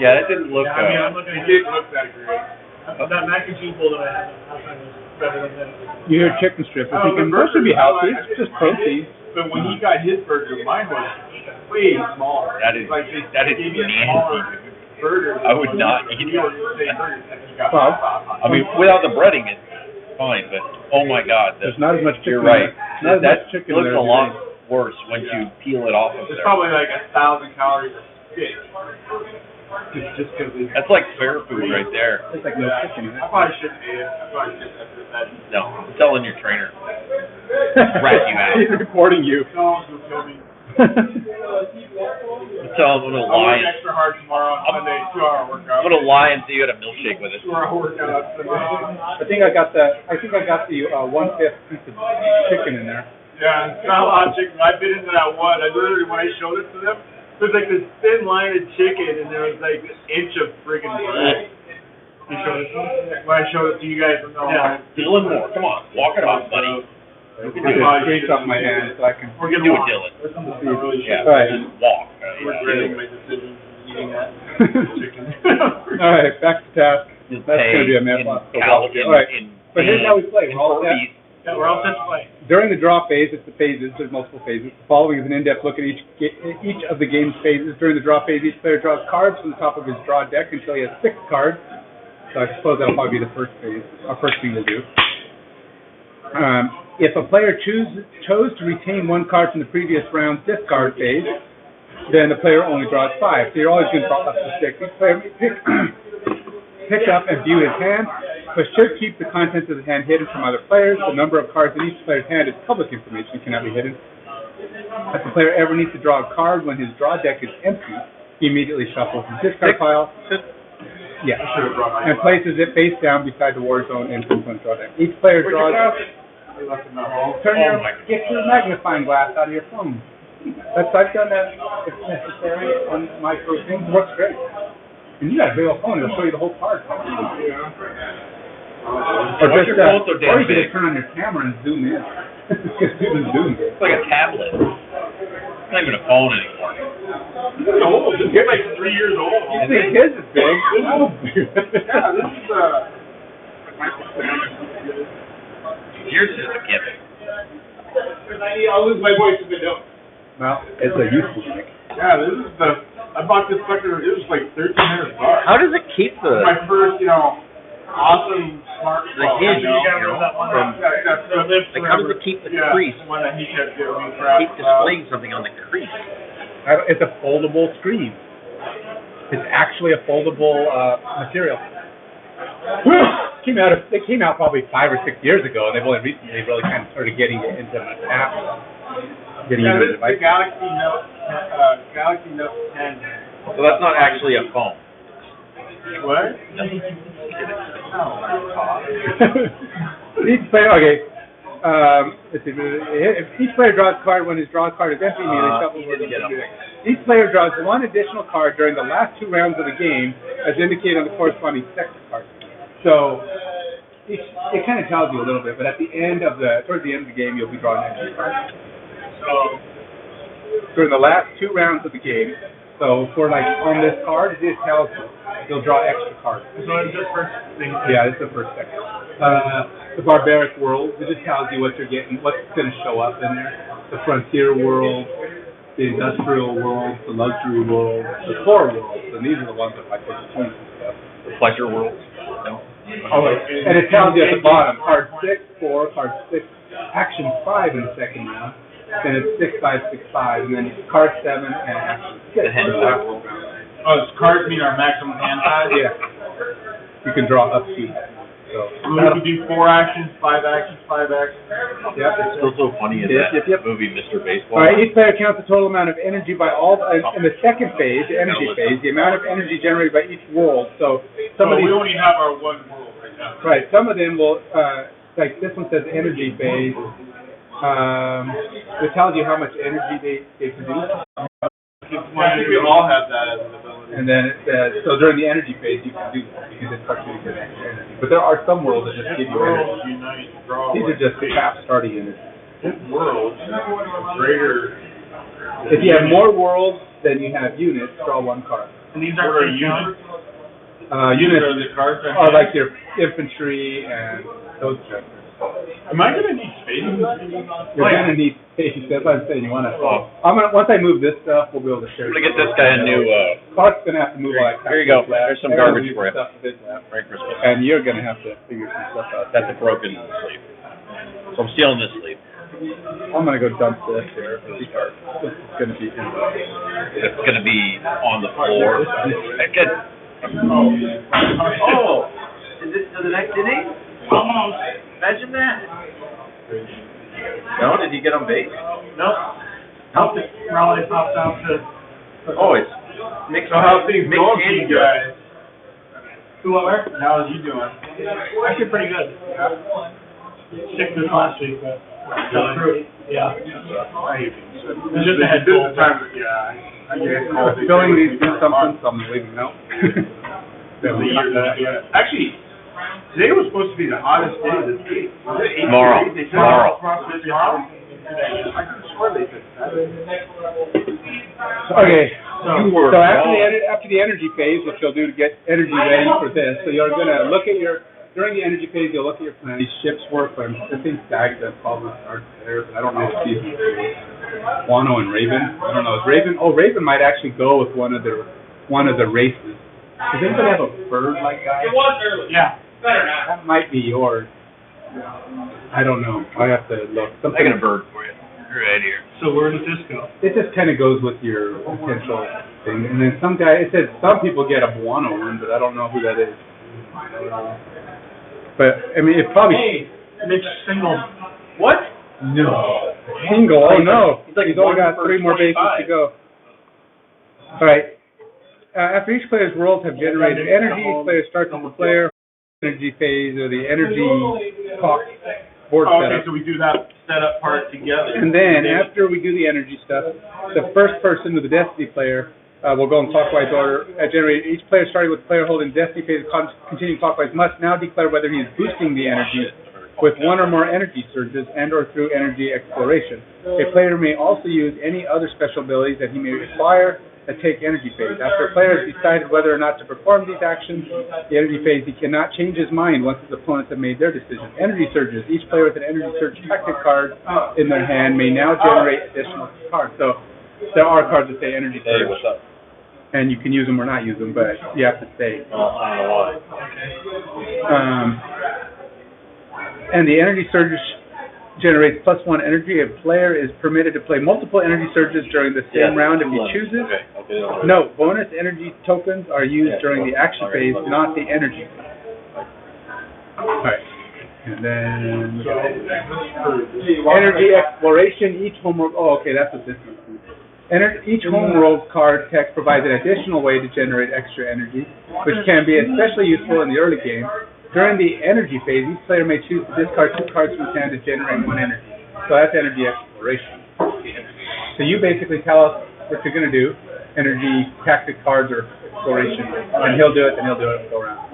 Yeah, that didn't look Yeah, I mean, good. I'm looking It at didn't look that great. that mac and cheese bowl that I had last time was better than this. You hear chicken strips. You're thinking, those should be healthy. It's just protein. But when he got his burger, mine was way smaller. That is like they nasty. gave me a smaller burger. I would not eat When you were the same burger, and you got Well, I mean, without the breading, it's fine. But oh my god, There's not as much chicken. you're right. Not as That much chicken looks there. a lot worse once you peel it off of It's there. probably like 1,000 calories a stick. Just because That's like fair food right there. It's like no chicken in it. I probably shouldn't eat it. I probably shouldn't have done that. No, I'm telling your trainer. Rat you out. He's reporting you. No one's gonna kill me. Tell him I'm gonna I'll lie. work extra hard tomorrow on Sunday, 2-hour workout. I'm gonna lie and say you had a milkshake with it. 2-hour workout on Sunday. I think I got the 1/5 piece of chicken in there. Yeah, it's not a lot of chicken. I bit into that one. I literally, when I showed it to them, there's like this thin line of chicken, and there was like an inch of friggin' bread. You showed it to me? When I showed it to you guys, no. Yeah, Dylan Moore, come on, walk it off, buddy. I can do it straight off my hand so I can. We're Do gonna it, walk. Dylan. I really Yeah, should. Right. just walk. We're regretting my decision eating that chicken. All right, back to task. Just That's pay gonna be a in mess. cal- All right. in But here's how we play. in We're all set. Furbies. Yeah, we're all set to play. During the draw phase, it's the phases. There's multiple phases. The following is an in-depth look at each of the game's phases. During the draw phase, each player draws cards from the top of his draw deck until he has 6 cards. So I suppose that'll probably be the first phase, our first thing we'll do. If a player chose to retain 1 card from the previous round's discard phase, then the player only draws 5. So you're always going to draw up to 6. Each player may pick up and view his hand, but should keep the contents of his hand hidden from other players. The number of cards in each player's hand is public information and cannot be hidden. If the player ever needs to draw a card when his draw deck is empty, he immediately shuffles his discard pile. Yeah, and places it face down beside the war zone and from draw deck. Each player draws. Turn your get your magnifying glass out of your phone. I've done that if necessary on my first thing. It works great. And you got a big old phone; it'll show you the whole card. Or Why's your phone so damn or you can big? just turn on your camera and zoom in. Zoom. It's like a tablet. It's not even a phone anymore. This is old. This is like 3 years old. You think his is big? Yeah, this is Yours is a given. I'll lose my voice if I don't. Well, it's a useful thing. Yeah, this is I bought this sucker, it was like $1,300. How does it keep the? My first, awesome smartphone. The hinge, you know? You got that one from- Like, how does it keep the crease? The one that he kept giving me crap Keep displaying something on the crease. It's a foldable screen. It's actually a foldable material. They came out probably 5 or 6 years ago, and they've only recently really kind of started getting it into an app. Getting Yeah, into this the is the device. Galaxy Note 10. So that's not actually a phone. What? Each player, okay. Let's see. If each player draws a card when his draw card is empty, immediately shuffles easy to get up. Each player draws 1 additional card during the last 2 rounds of the game, as indicated on the corresponding sector card. So it kind of tells you a little bit, but towards the end of the game, you'll be drawing energy cards. So during the last 2 rounds of the game, so for like on this card, it just tells you you'll draw extra cards. So it's the first thing. Yeah, it's the first section. The barbaric world, it just tells you what you're getting, what's going to show up in there. The frontier world, the industrial world, the luxury world, the core world, and these are the ones that like the points and stuff. The pleasure world. No. Oh, and it tells you at the bottom, card 6, 4, card 6, action 5 in the second round. Then it's 6, 5, 6, 5, and then card 7 and action 6. The hand size. Oh, does cards mean our maximum hand size? Yeah. You can draw up to that. So we can do 4 actions, 5 actions, 5 actions. Yeah. It's still so funny in that movie, Mr. Baseball. All right, each player counts the total amount of energy by all, in the second phase, the energy phase, the amount of energy generated by each world. So some of these, we only have our one world right now. right, some of them will, like this one says energy phase. It tells you how much energy they produce. I think we all have that as an ability. And then it says, so during the energy phase, you can do that because it starts you to get extra energy. But there are some worlds that just give you energy. These are just cap starting energy. This world is greater. If you have more worlds than you have units, draw 1 card. And these are units. Units are the cards are like your infantry and those guys. Am I gonna need space? You're gonna need space. That's what I'm saying. You wanna. Once I move this stuff, we'll be able to share. I'm gonna get this guy a new. Clark's gonna have to move all that. Here you go. There's some garbage for you. Merry Christmas. And you're gonna have to figure some stuff out. That's a broken sleeve. So I'm stealing this sleeve. I'm gonna go dump this here. This is gonna be. It's gonna be on the floor. Good. Oh, is this to the next inning? Almost. Imagine that. No, did he get on base? Nope. Help it. Raleigh popped out to. Oh, it's mixed. So how's things mixed going for you guys? Who, where? How are you doing? Actually pretty good. Sick this last week, but got through it. Yeah. I hate being sick. It's just a head This cold. is the time, I get cold. Filling these do something, so I'm leaving out. Actually, today was supposed to be the hottest day of the week. Was it 80 Tomorrow. degrees? They said Tomorrow. across the tomorrow? I could swear they said that. Okay. So after the energy phase, what you'll do to get energy ready for this, so you're gonna look at during the energy phase, you'll look at your plan. These ships work on, I think Dagda probably starts there, but I don't know if she's Wano and Raven. I don't know. Is Raven? Oh, Raven might actually go with one of the races. Does anybody have a bird like that? It was early. Yeah. Better now. That might be yours. I don't know. I have to look. I got a bird for you. Right here. So where does this go? It just kind of goes with your potential thing. And then it says some people get a Buono one, but I don't know who that is. But, I mean, it probably... Hey, Mitch Single. What? No. Single? Oh, no. He's only got 3 more bases to go. All right. After each player's worlds have generated energy, each player starts with the player energy phase or the energy talk board setup. Okay, so we do that setup part together. And then after we do the energy stuff, the first person with the Destiny player will go in clockwise order. Generate each player starting with the player holding Destiny phase continuing clockwise must now declare whether he is boosting the energy with 1 or more energy surges and or through energy exploration. A player may also use any other special abilities that he may acquire that take energy phase. After a player has decided whether or not to perform these actions, the energy phase, he cannot change his mind once his opponents have made their decision. Energy surges. Each player with an energy surge tactic card in their hand may now generate additional cards. So there are cards that say energy surge. Hey, what's up? And you can use them or not use them, but you have to stay. I don't know why. And the energy surge generates +1 energy. A player is permitted to play multiple energy surges during the same round if he chooses. Okay. No, bonus energy tokens are used during the action phase, not the energy phase. Alright. And then energy exploration, each homeworld. Oh, okay, that's what this is. Each homeworld card text provides an additional way to generate extra energy, which can be especially useful in the early game. During the energy phase, each player may choose to discard 2 cards from his hand to generate 1 energy. So that's energy exploration. So you basically tell us what you're going to do, energy, tactic cards, or exploration, and he'll do it, and he'll do it, and go around.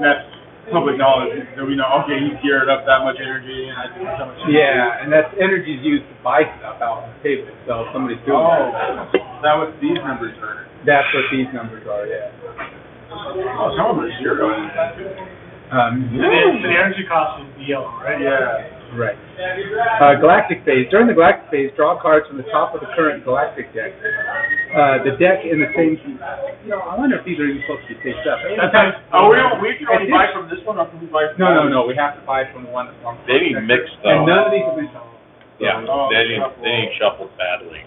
public knowledge, so we know, okay, he's geared up that much energy, and I think so much. Yeah, and that's energy's used to buy stuff out on the table, so if somebody's doing that. That what these numbers are. That's what these numbers are, yeah. Oh, some of them are zero. The energy cost is yellow, right? Yeah. Right. Galactic phase. During the galactic phase, draw cards from the top of the current galactic deck. The deck in the same. I wonder if these are even supposed to be picked up. Oh, we can only buy from this one, or can we buy from No. We have to buy from the one that's on. They need mixed And though. none of these have been shuffled. Yeah, they need shuffled badly.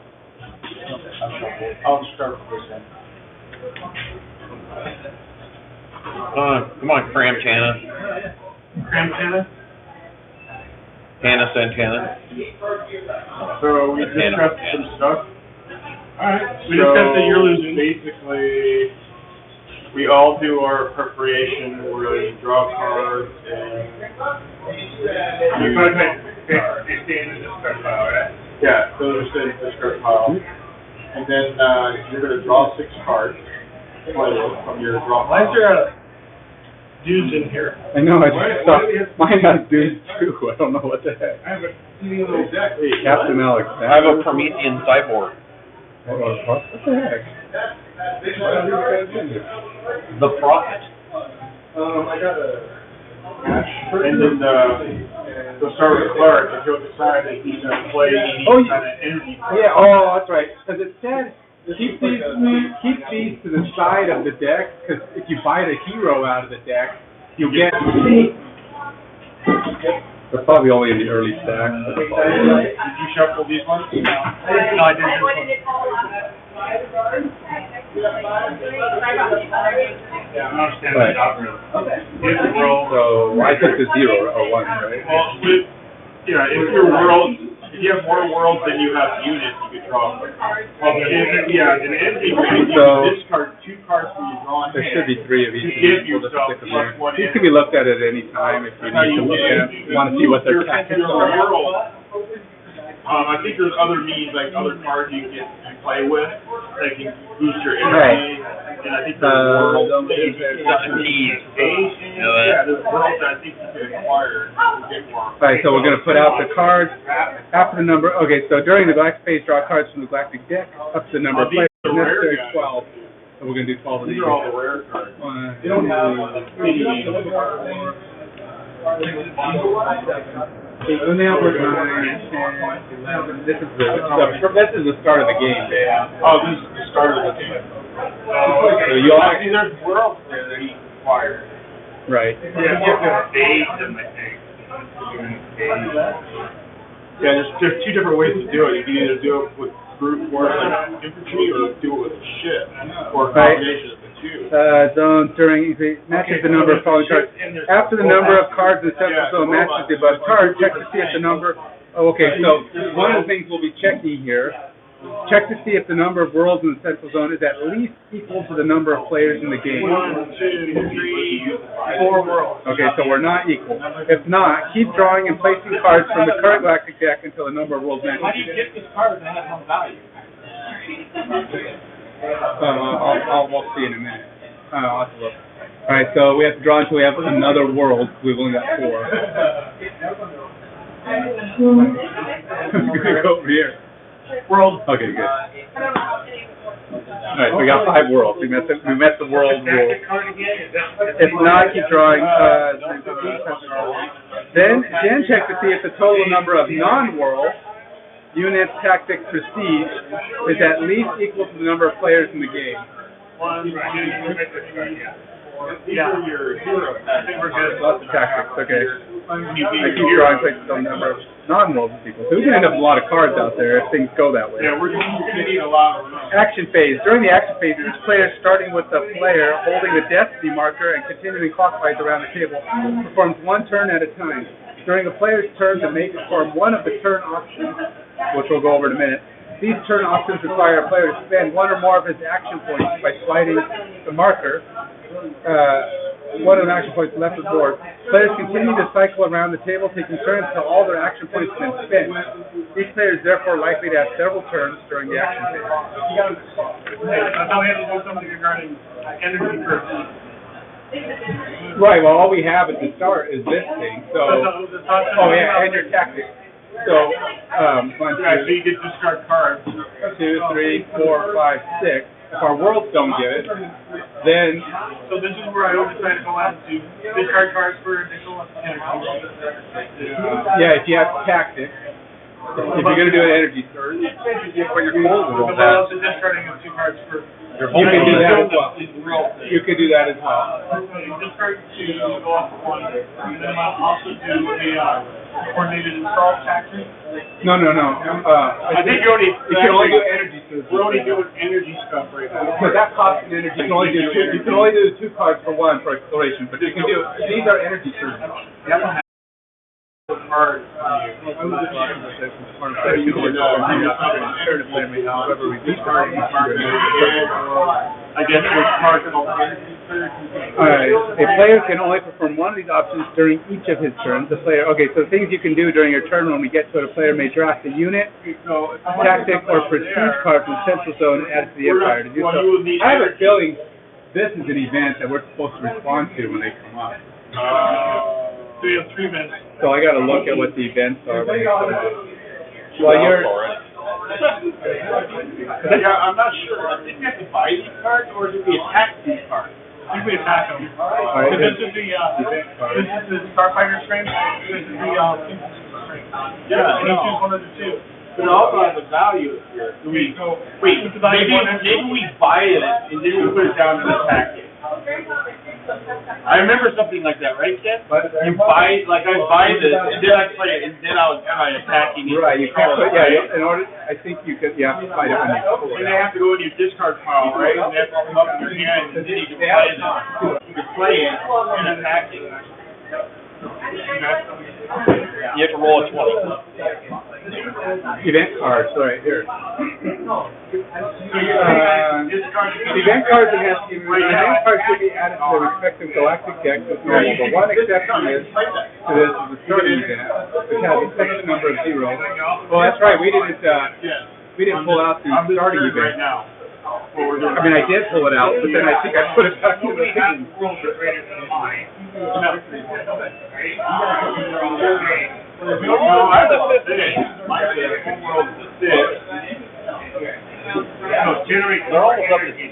I'll start with this one. Come on, Cram Tana. Cram Tana? Hannah Santana. So we discussed some stuff. Alright. We discussed that you're losing. Basically, we all do our preparation where we draw cards and yeah, those are sitting in the discard pile. And then you're going to draw 6 cards from your draw Why is pile. there dudes in here? I know. I just saw mine has dudes too. I don't know what the heck. I have a teeny little deck. Captain Alex. I have a Promethean cyborg. What the heck? The Prophet. I got a and then they'll start with Clark, and he'll decide that he's going to play any kind of energy. Yeah, oh, that's right. Because it said, keep these to the side of the deck, because if you buy the hero out of the deck, you'll get... They're probably only in the early stack. Did you shuffle these ones? No, I didn't. Yeah, I'm not understanding the algorithm. If the world, So I took the 0 or 1, right? Well, if your world, if you have more worlds than you have units, you could draw. Well, in energy, you discard 2 cards from your drawing. There should be 3 of each. Give We'll just yourself stick them there. +1 These can be looked at any time if you need to look at, want to see what their tactics your are. world. I think there's other means, like other cards you can play with that can boost your energy. And I think there's worlds that you can there's worlds that I think you can acquire to get more. Alright, so we're going to put out the cards after the number. Okay, so during the galactic phase, draw cards from the galactic deck up to the number of players necessary 12. So we're going to do 12 of these. These are all the rare cards. One, They don't have When they outward 9, 10, 11. This is the start of the game. Oh, this is the start of the game. So you all, See, there's worlds there that you can acquire. right. Yeah, you can phase them, I think. Yeah, there's 2 different ways to do it. You can either do it with brute force like infantry, or do it with ship, or a combination of the 2. Zone during matches the number of following cards. After the number of cards in the central zone matches the above card, check to see if the number. Oh, okay, so one of the things we'll be checking here. Check to see if the number of worlds in the central zone is at least equal to the number of players in the game. 1, 2, 3, 4 worlds. Okay, so we're not equal. If not, keep drawing and placing cards from the current galactic deck until the number of worlds matches. How do you get this card that has no value? We'll see in a minute. I'll have to look. Alright, so we have to draw until we have another world. We've only got 4. I'm gonna go over here. World. Okay, good. Alright, so we got 5 worlds. We met the world rule. If not, keep drawing. Then check to see if the total number of non-world units, tactics, prestige is at least equal to the number of players in the game. 1, 2, 3, 4. Yeah. I think we're good. Lots of tactics, okay. I keep drawing places on the number of non-world people. So we can end up with a lot of cards out there if things go that way. Yeah, we're going to need a lot of them. Action phase. During the action phase, each player, starting with the player holding the destiny marker and continuing clockwise around the table, performs 1 turn at a time. During a player's turn, they may perform one of the turn options, which we'll go over in a minute. These turn options require a player to spend 1 or more of his action points by sliding the marker. 1 of the action points left of the board. Players continue to cycle around the table, taking turns until all their action points have been spent. Each player is therefore likely to have several turns during the action phase. I thought we had to do something regarding energy purposes. Right, well, all we have at the start is this thing, so, oh yeah, and your tactics. So, one, Yeah, so you get discard cards. 2, 3, 4, 5, 6. If our worlds don't give it, then, So this is where I always try to go out to discard cards for initial energy. yeah, if you have tactics, if you're gonna do an energy surge, But your cold will But also discarding of 2 cards for. you can do that as well. You could do that as well. Discard 2, go off 1, and then I'll also do a coordinated install tactic. No. I think you already. You can only do energy surge. We're only doing energy stuff right now. Because that costs an energy. You can only do two. You can only do 2 cards for 1 for exploration, but you can do. These are energy surges. Hard. I guess it's hard to Alright, a player can only perform one of these options during each of his turns. The player, okay, so things you can do during your turn when we get to it, a player may draft a unit, tactic, or prestige card from the central zone and add it to the empire to do so. I have a feeling this is an event that we're supposed to respond to when they come up. So you have 3 minutes. So I gotta look at what the events are when they come up. Well, you're, Yeah, I'm not sure. I think we have to buy these cards, or do we attack these cards? I think we attack them. Alright, So this is the Starfighter strength. This is the strength. Yeah, and you choose one of the 2. But it also has a value here. Wait, Maybe we buy it and then we put it down to the tactic. I remember something like that, right, Ken? You buy, like I buy this, and then I play it, and then I'll try attacking it. right, you can't put, yeah, in order, I think you could, you have to fight it when you pull And it they out. have to go in your discard pile, right? And they have to come up in your hand, and then you can play it. You can play it and attack it. You have to roll a 20. Event cards, right, here. Event cards should be added to their respective galactic decks as normal, but one exception is to this is the starting event, which has a section number of 0. Well, that's right, we didn't pull out the starting Right event. now. I mean, I did pull it out, but then I think I put it back in the thing. No, I have a 6. My 6. Homeworld's a 6. No, generate. They're almost up to 2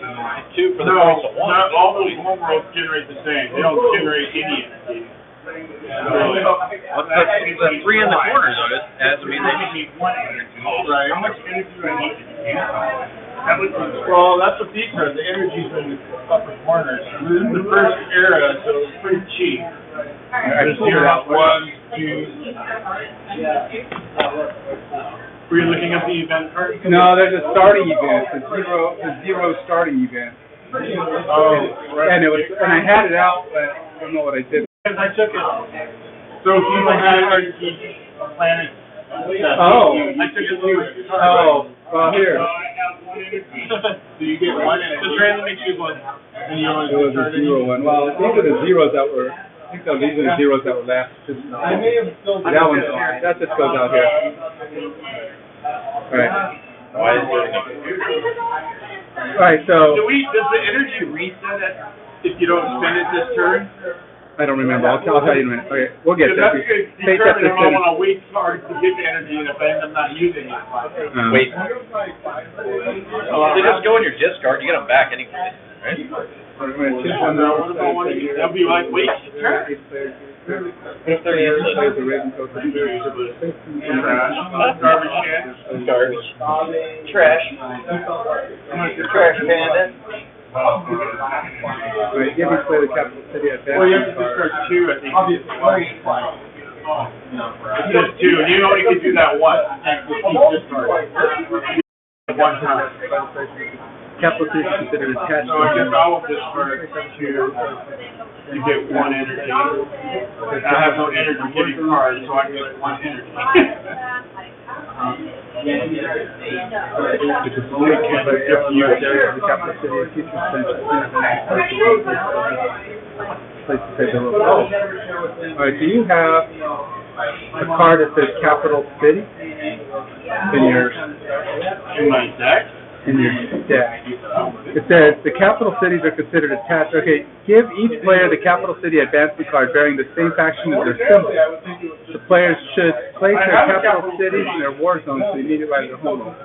for the No, price of 1. not all those homeworlds generate the same. They don't generate any energy. Really. What's the 3 in the corner, though? That means they need 1 energy. Right. How much energy do I need to use? Well, that's what these are. The energy's in the upper corners. This is the first era, so it's pretty cheap. There's 0, 1, 2. Were you looking at the event card? No, there's a starting event, the zero starting event. Oh, right. And I had it out, but I don't know what I did. Because I took it. So people have energy planet. Oh. I took it to Oh, well, here. So you get 1 energy. Just randomly choose one. And you It was a 0 one. Well, these are the zeros that were, I think these are the zeros that were left. That one's, that just goes out here. Alright. Alright, so, Does the energy reset if you don't spend it this turn? I don't remember, I'll tell you in a minute. Okay, we'll get Because there. that's going to Take that determine if I to want to wait hard to get the energy, and if I end up not using it. Wait. They just go in your discard, you get them back anyway, right? I'm gonna choose one now. What about one of you? That'll be like, wait, turn. What if they're useless? Trash. Garbage can. Garbage. Trash. Trash panda. Alright, give me play the capital city at that. Well, you have to discard 2, I think. It says 2, and you only can do that once. You can't keep discarding. 1 time. Capital city is considered attached. So I guess I will discard 2. You get 1 energy. I have no energy getting cards, so I get 1 energy. Which is only if you are the capital city of future extension. Place to say the rule. Alright, do you have a card that says capital city in your In my deck? in your deck. It says the capital cities are considered attached. Okay, give each player the capital city advancement card bearing the same faction as their symbol. The players should place their capital cities in their war zones to immediately right of their home.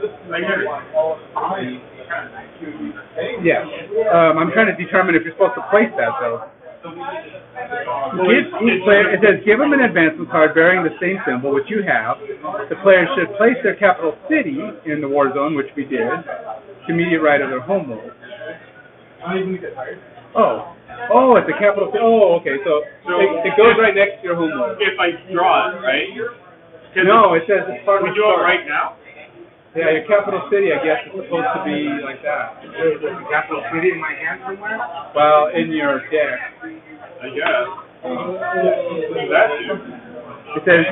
Yeah. I'm trying to determine if you're supposed to place that though. Give each player, it says give them an advancement card bearing the same symbol, which you have. The players should place their capital city in the war zone, which we did, to immediate right of their home world. Oh, it's a capital city. Oh, okay, so it goes right next to your home world. If I draw it, right? No, it says it's part of We the do it card. right now? Yeah, your capital city, I guess, is supposed to be like that. There's a capital city in my hand somewhere? Well, in your deck. I guess. What does that do? It says,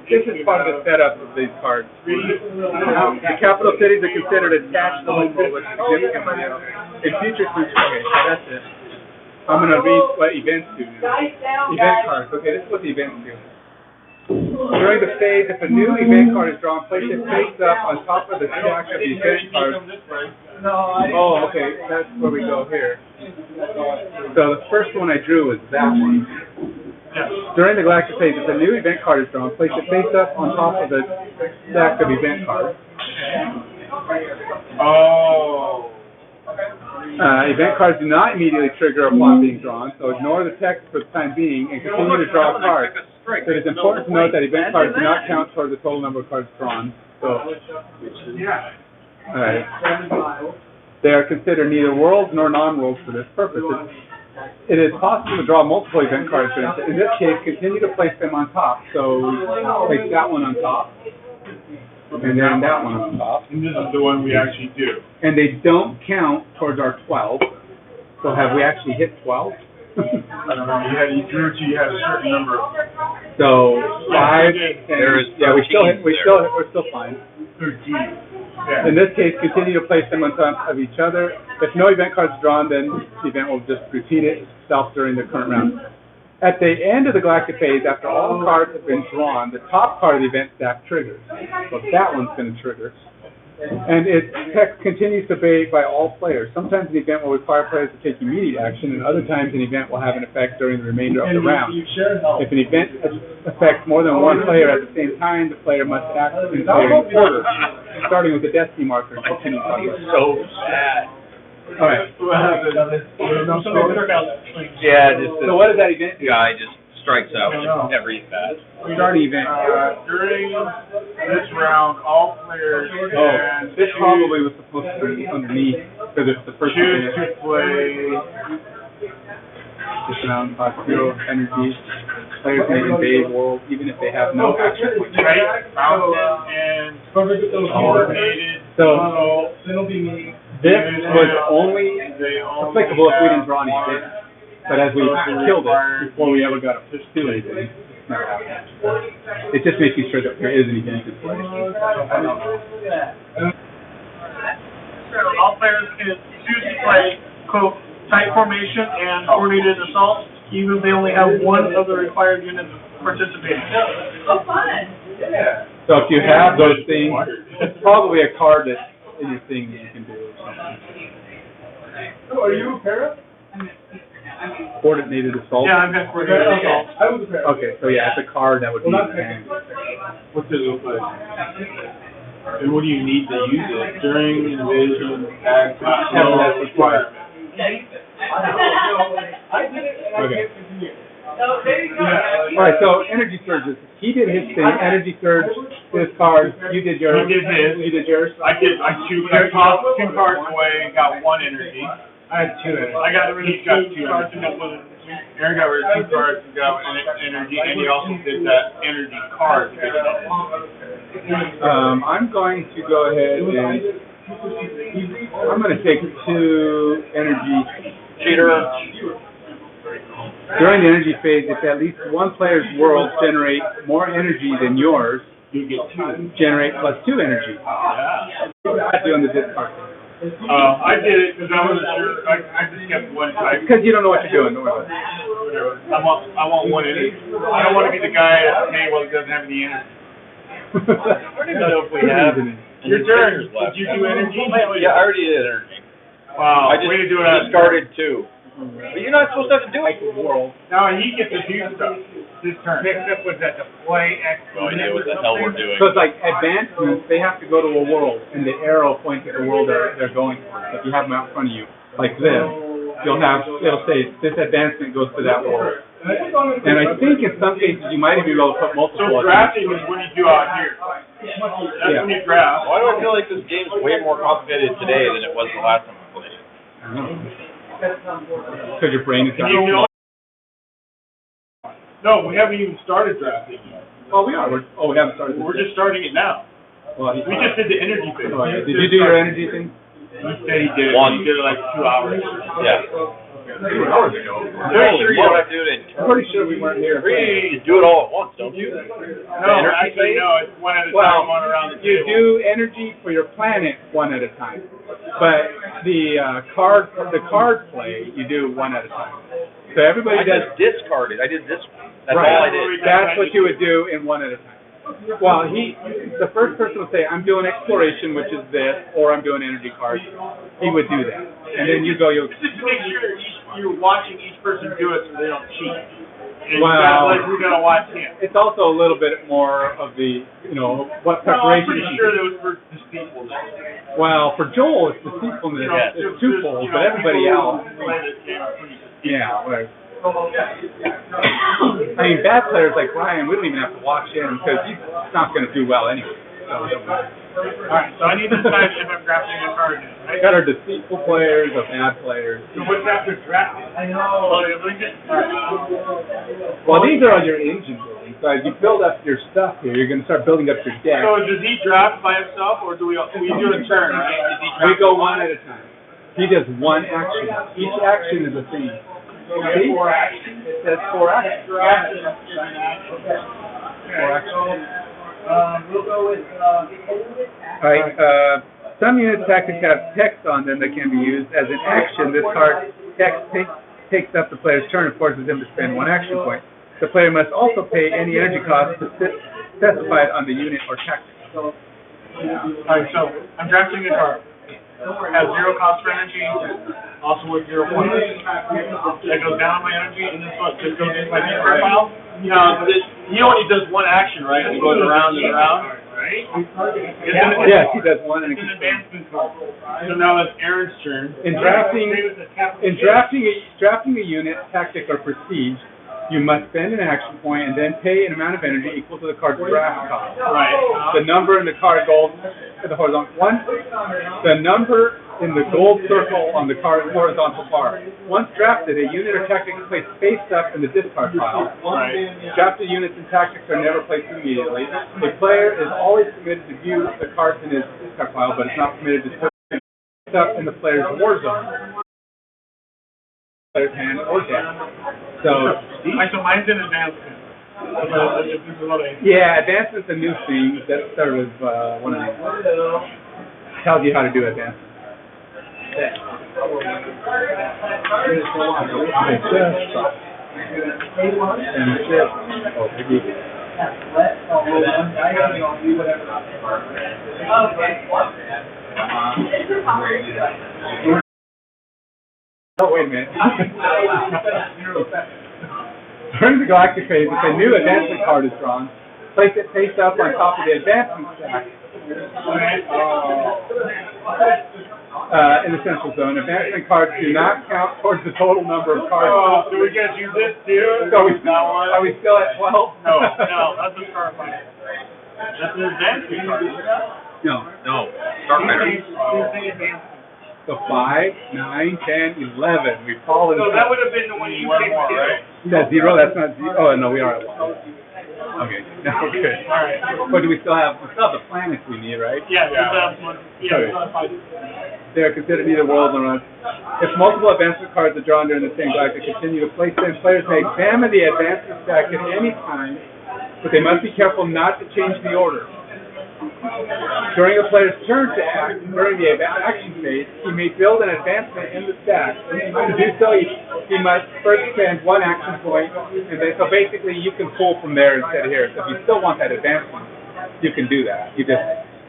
this is part of the setup of these cards. The capital cities are considered attached to home world with significant value. In future creatures, okay, so that's it. I'm going to read what events do. Event cards, okay, this is what the events do. During the phase, if a new event card is drawn, place it face up on top of the stack of the event cards. Oh, okay, that's where we go here. So the first one I drew was that one. During the galactic phase, if a new event card is drawn, place it face up on top of the stack of event cards. Oh. Event cards do not immediately trigger upon being drawn, so ignore the text for the time being and continue to draw cards. So it is important to note that event cards do not count toward the total number of cards drawn. So, alright. They are considered neither worlds nor non-worlds for this purpose. It is possible to draw multiple event cards. In this case, continue to place them on top. So, place that one on top. And then that one on top. And this is the one we actually do. And they don't count towards our 12. So have we actually hit 12? I don't know. You drew to, you had a certain number. So 5, 10, There is yeah, we're still fine. 13. Yeah. In this case, continue to place them on top of each other. If no event cards are drawn, then the event will just repeat itself during the current round. At the end of the galactic phase, after all the cards have been drawn, the top card of the event stack triggers. So that one's going to trigger. And its text continues to be by all players. Sometimes an event will require players to take immediate action, and other times an event will have an effect during the remainder of the round. If an event affects more than one player at the same time, the player must act in player order, starting with the destiny marker and continuing progress. So sad. All right. Yeah, just So what does that event do? guy just strikes out every bat. Start event. During this round, all players can This probably was supposed to be underneath, because it's the first choose event. to play. This round, zero energy. Players may invade world even if they have no action point. Right, mountain, and coordinated. So this was only They only applicable if we didn't have draw any one events. But as we killed it before we ever got to do anything, it's never happened. It just makes you sure that there is an event in play. All players can choose to play, quote, tight formation and coordinated assault, even if they only have one of the required units participating. Oh, fun. So if you have those things, it's probably a card that's in your thing that you can do or something. Oh, are you a para? Coordinated assault? Yeah, I've got coordinated assault. I was a para. Okay, so yeah, it's a card that would be Well, not banned. What does it look like? And what do you need to use it? During invasion, act, Yeah, that's required. I did it and I Okay. can't continue. Oh, there you go. Alright, so energy surges. He did his thing, energy surge, his card, you did yours. He did his. You did yours. I tossed 2 cards away and got 1 energy. I had 2 energy. I got rid of 2 cards and energy. got 1 energy. Aaron got rid of 2 cards and got energy, and he also did that energy card. I'm going to go ahead and I'm going to take 2 energy. Cheater. During the energy phase, if at least one player's world generate more energy than yours, You get 2. generate +2 energy. Yeah. I'm doing the discard. I did it because I wasn't sure. I just kept 1. Because you don't know what you're doing. Don't worry about it. I want 1 energy. I don't want to be the guy at the table that doesn't have any energy. I don't even know if we have And Your then turn. Fingers left. Did you do energy? Yeah, I already did energy. Wow. I just way to do it. discarded 2. But you're not supposed to have to do it. Now he gets to do stuff. His turn. Next up was that to play X. No idea what the hell we're doing. So it's like advancements, they have to go to a world, and the arrow points at the world they're going for. So if you have them out in front of you, like this, it'll say, this advancement goes to that world. And I think in some cases you might even be able to put multiple. So drafting is when you do out here. That's when you draft. Why do I feel like this game's way more complicated today than it was the last time we played it? I don't know. Because your brain is And you know, no, we haven't even started drafting yet. Oh, we are. We haven't started. We're just starting it now. Well, We just did the energy phase. Oh, yeah. Did you do your energy thing? He said he did it. One. He did it like 2 hours. Yeah. 2 hours ago. I'm pretty sure you don't have to do it in I'm pretty sure we weren't here. You do it all at once, don't you? No, actually, no, it's one at a time, Well, one around the you table. do energy for your planet one at a time, but the card play you do one at a time. So everybody I does. just discarded. I did this one. That's Right. all I did. That's what you would do in one at a time. Well, the first person would say, I'm doing exploration, which is this, or I'm doing energy cards. He would do that. And then you go, Just to make sure you're watching each person do it so they don't cheat. And Wow. you gotta watch him. it's also a little bit more of the, what No, I'm preparation. pretty sure that was for deceitful. Well, for Joel, it's deceitfulness. It's twofold, but everybody else. Yeah, whatever. I mean, bad players like Ryan, we don't even have to watch him because he's not going to do well anyway. So, Alright, so I need to decide if I'm drafting a card now, right? got our deceitful players, our bad players. So what's after drafting? I know. Well, these are all your engine building. So as you build up your stuff here, you're going to start building up your deck. So does he draft by himself, or do we do a turn, right? Does he We draft go one at a time. He does one action. Each action is a thing. See? It says 4 actions. 4 actions. We'll go with, All right. Some unit tactics have text on them that can be used as an action. This card text takes up the player's turn and forces them to spend 1 action point. The player must also pay any energy cost specified on the unit or tactic. Alright, so I'm drafting a card. Has 0 cost for energy, also with 0 points. That goes down my energy, and this one just goes into my discard pile. He only does 1 action, right? It goes around and around, right? Yes, he does one. It's an advancement card. So now that's Aaron's turn. In drafting a unit, tactic, or prestige, you must spend an action point and then pay an amount of energy equal to the card's draft cost. Right. The number in the card gold, the horizontal one, the number in the gold circle on the card horizontal bar. Once drafted, a unit or tactic is placed face up in the discard pile. Right. Drafted units and tactics are never placed immediately. The player is always permitted to view the cards in his discard pile, but is not permitted to put stuff in the player's war zone. Player's hand or deck. So mine's in advancement. yeah, advancement's a new thing. That's sort of one of the tells you how to do advancement. Oh, wait a minute. During the galactic phase, if a new advancement card is drawn, place it face up on top of the advancement stack. In the central zone, advancement cards do not count towards the total number of cards. Oh, do we get to use this too? So are we still at 12? No, that's a start fight. That's an advancement card. No. Start energy. So 5, 9, 10, 11. We've fallen. So that would have been the one you picked, right? Is that 0? That's not 0. Oh, no, we are at 1. Okay. Okay. All right. But do we still have the planets we need, right? Yeah, that's one. Yeah, They are considered either worlds or not. If multiple advancement cards are drawn during the same galactic continue to place them, players may examine the advancement stack at any time, but they must be careful not to change the order. During a player's turn to act, during the action phase, he may build an advancement in the stack. To do so, he must first spend 1 action point, and then, so basically you can pull from there instead of here. So if you still want that advancement, you can do that. You just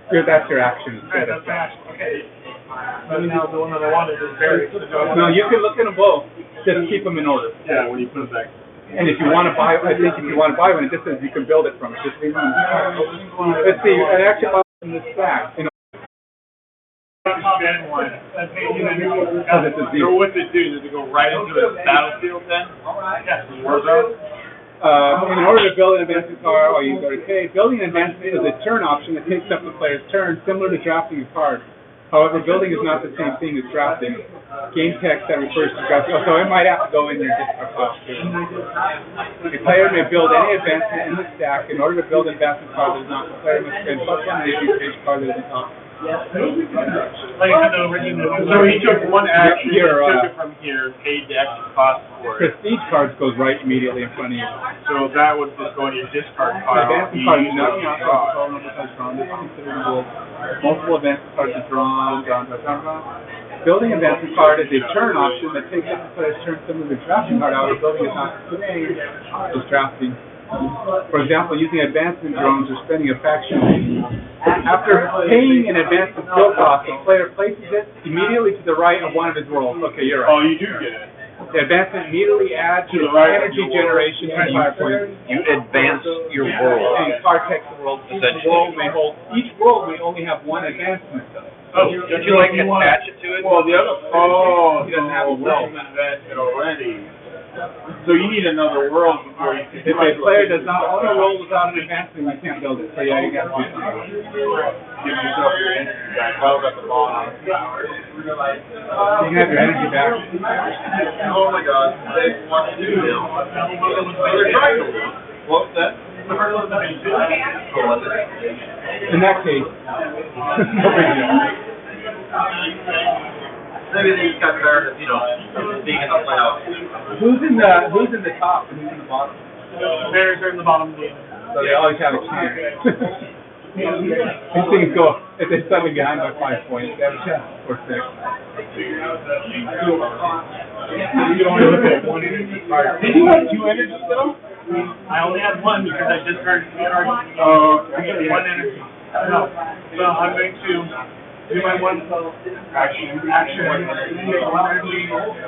That's your action instead of That's okay. But now the one that I wanted is buried. No, you can look at them both. Just keep them in order. Yeah, when you put it back. And if you want to buy, I think if you want to buy one, it just says you can build it from it. Just leave them. Let's see, an action in the stack. You know, Spend one. because it's a So zero. what's it do? Does it go right into a battlefield then? Yes. Warzone? In order to build an advancement card, or you go to K, building an advancement is a turn option that takes up the player's turn, similar to drafting a card. However, building is not the same thing as drafting. Game text that refers to drafting, so it might have to go in your discard file too. A player may build any advancement in the stack. In order to build an advancement card that is not, the player must spend +1 energy for each card that is on top. Like the original. So he took one action, Here, took it from here, paid the extra cost for it. Prestige cards goes right immediately in front of you. So that would just go in your discard pile. Advancement cards do not count as total number of cards drawn. This is considered a rule. Multiple advancement cards are drawn. Building advancement card is a turn option that takes up the player's turn similar to drafting card. However, building is not the same as drafting. For example, using advancement drones or spending a faction. After paying an advancement skill cost, the player places it immediately to the right of one of his worlds. Okay, you're Oh, right. you do get it. The advancement immediately adds To to the the right of energy your world. generation and fire points. You advance your world. And card text the world. Each world may only have one advancement. Oh, Don't you like attach it to it? Well, the other, He doesn't have a world. invested already. So you need another world before you can. If a player does not own a role without an advancement, you can't build it. So yeah, you got to do something. Give yourself your energy back. How about the bottom? You can have your energy back. Oh my God, they want to do now. They're trying to win. What was that? In that case, no big deal. Maybe they just got tired of, being in the playoffs. Who's in the top and who's in the bottom? Bears are in the bottom of the game. So they always have a chance. These things go, if they're suddenly behind by 5 points, they have a chance or 6. You can only look at one energy card. Did you have 2 energies though? I only had one because I discarded 2 cards. Oh, I get 1 energy. No. So I'm going to do my one action to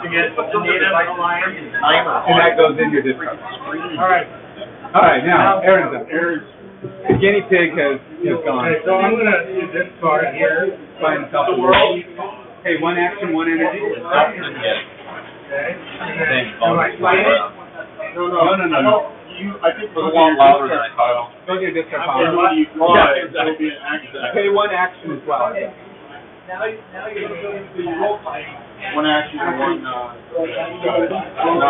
get the native alliance. And that goes in your discard. Alright, now, Aaron's up. The guinea pig has gone. Okay, so I'm gonna do this card here. Find himself a world. Okay, 1 action, 1 energy. Okay. Do I fight it? No. I think It was a lot louder than I thought. Go to your discard And pile. when you draw it, it'll be an action. Pay 1 action as well. Now you're going to role play. One action and one, now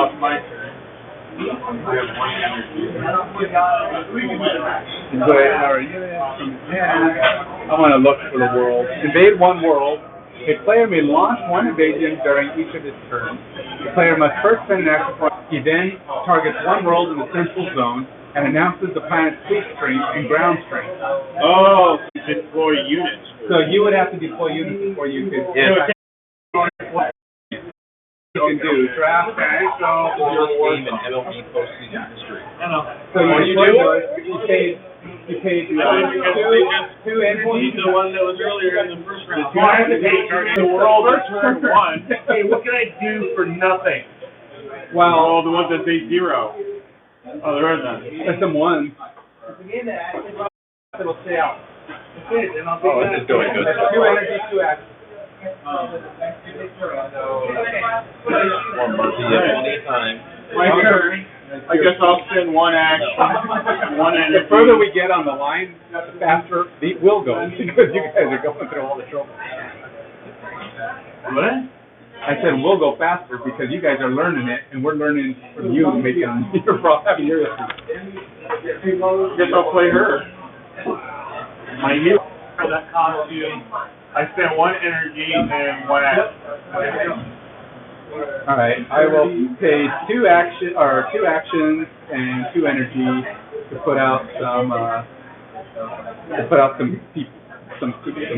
it's my turn. I have 1 energy. Go ahead, how are you? I want to look for the world. Invade 1 world. A player may launch 1 invasion during each of his turns. The player must first spend an action point. He then targets 1 world in the central zone and announces the planet's fleet strength and ground strength. Oh, deploy units. So you would have to deploy units before you could. Yeah. You can do draft. Worst game in MLB postseason history. So you deploy those. You paid 2 energy. The one that was earlier in the first round. The world is turn 1. Hey, what can I do for nothing? Well, Oh, the ones that say 0. Oh, there is none. there's some 1s. It'll stay out. Okay, then I'll Oh, it's just going good. That's 2 energy, 2 action. More mercy at plenty of time. My turn. I guess I'll spend 1 action, 1 energy. The further we get on the line, the faster the will go, because you guys are going through all the trouble. What? I said we'll go faster because you guys are learning it, and we're learning from you making your having your issues. Guess I'll play her. My hero. that cost you. I spent 1 energy and 1 action. All right, I will pay 2 actions and 2 energy to put out some people, some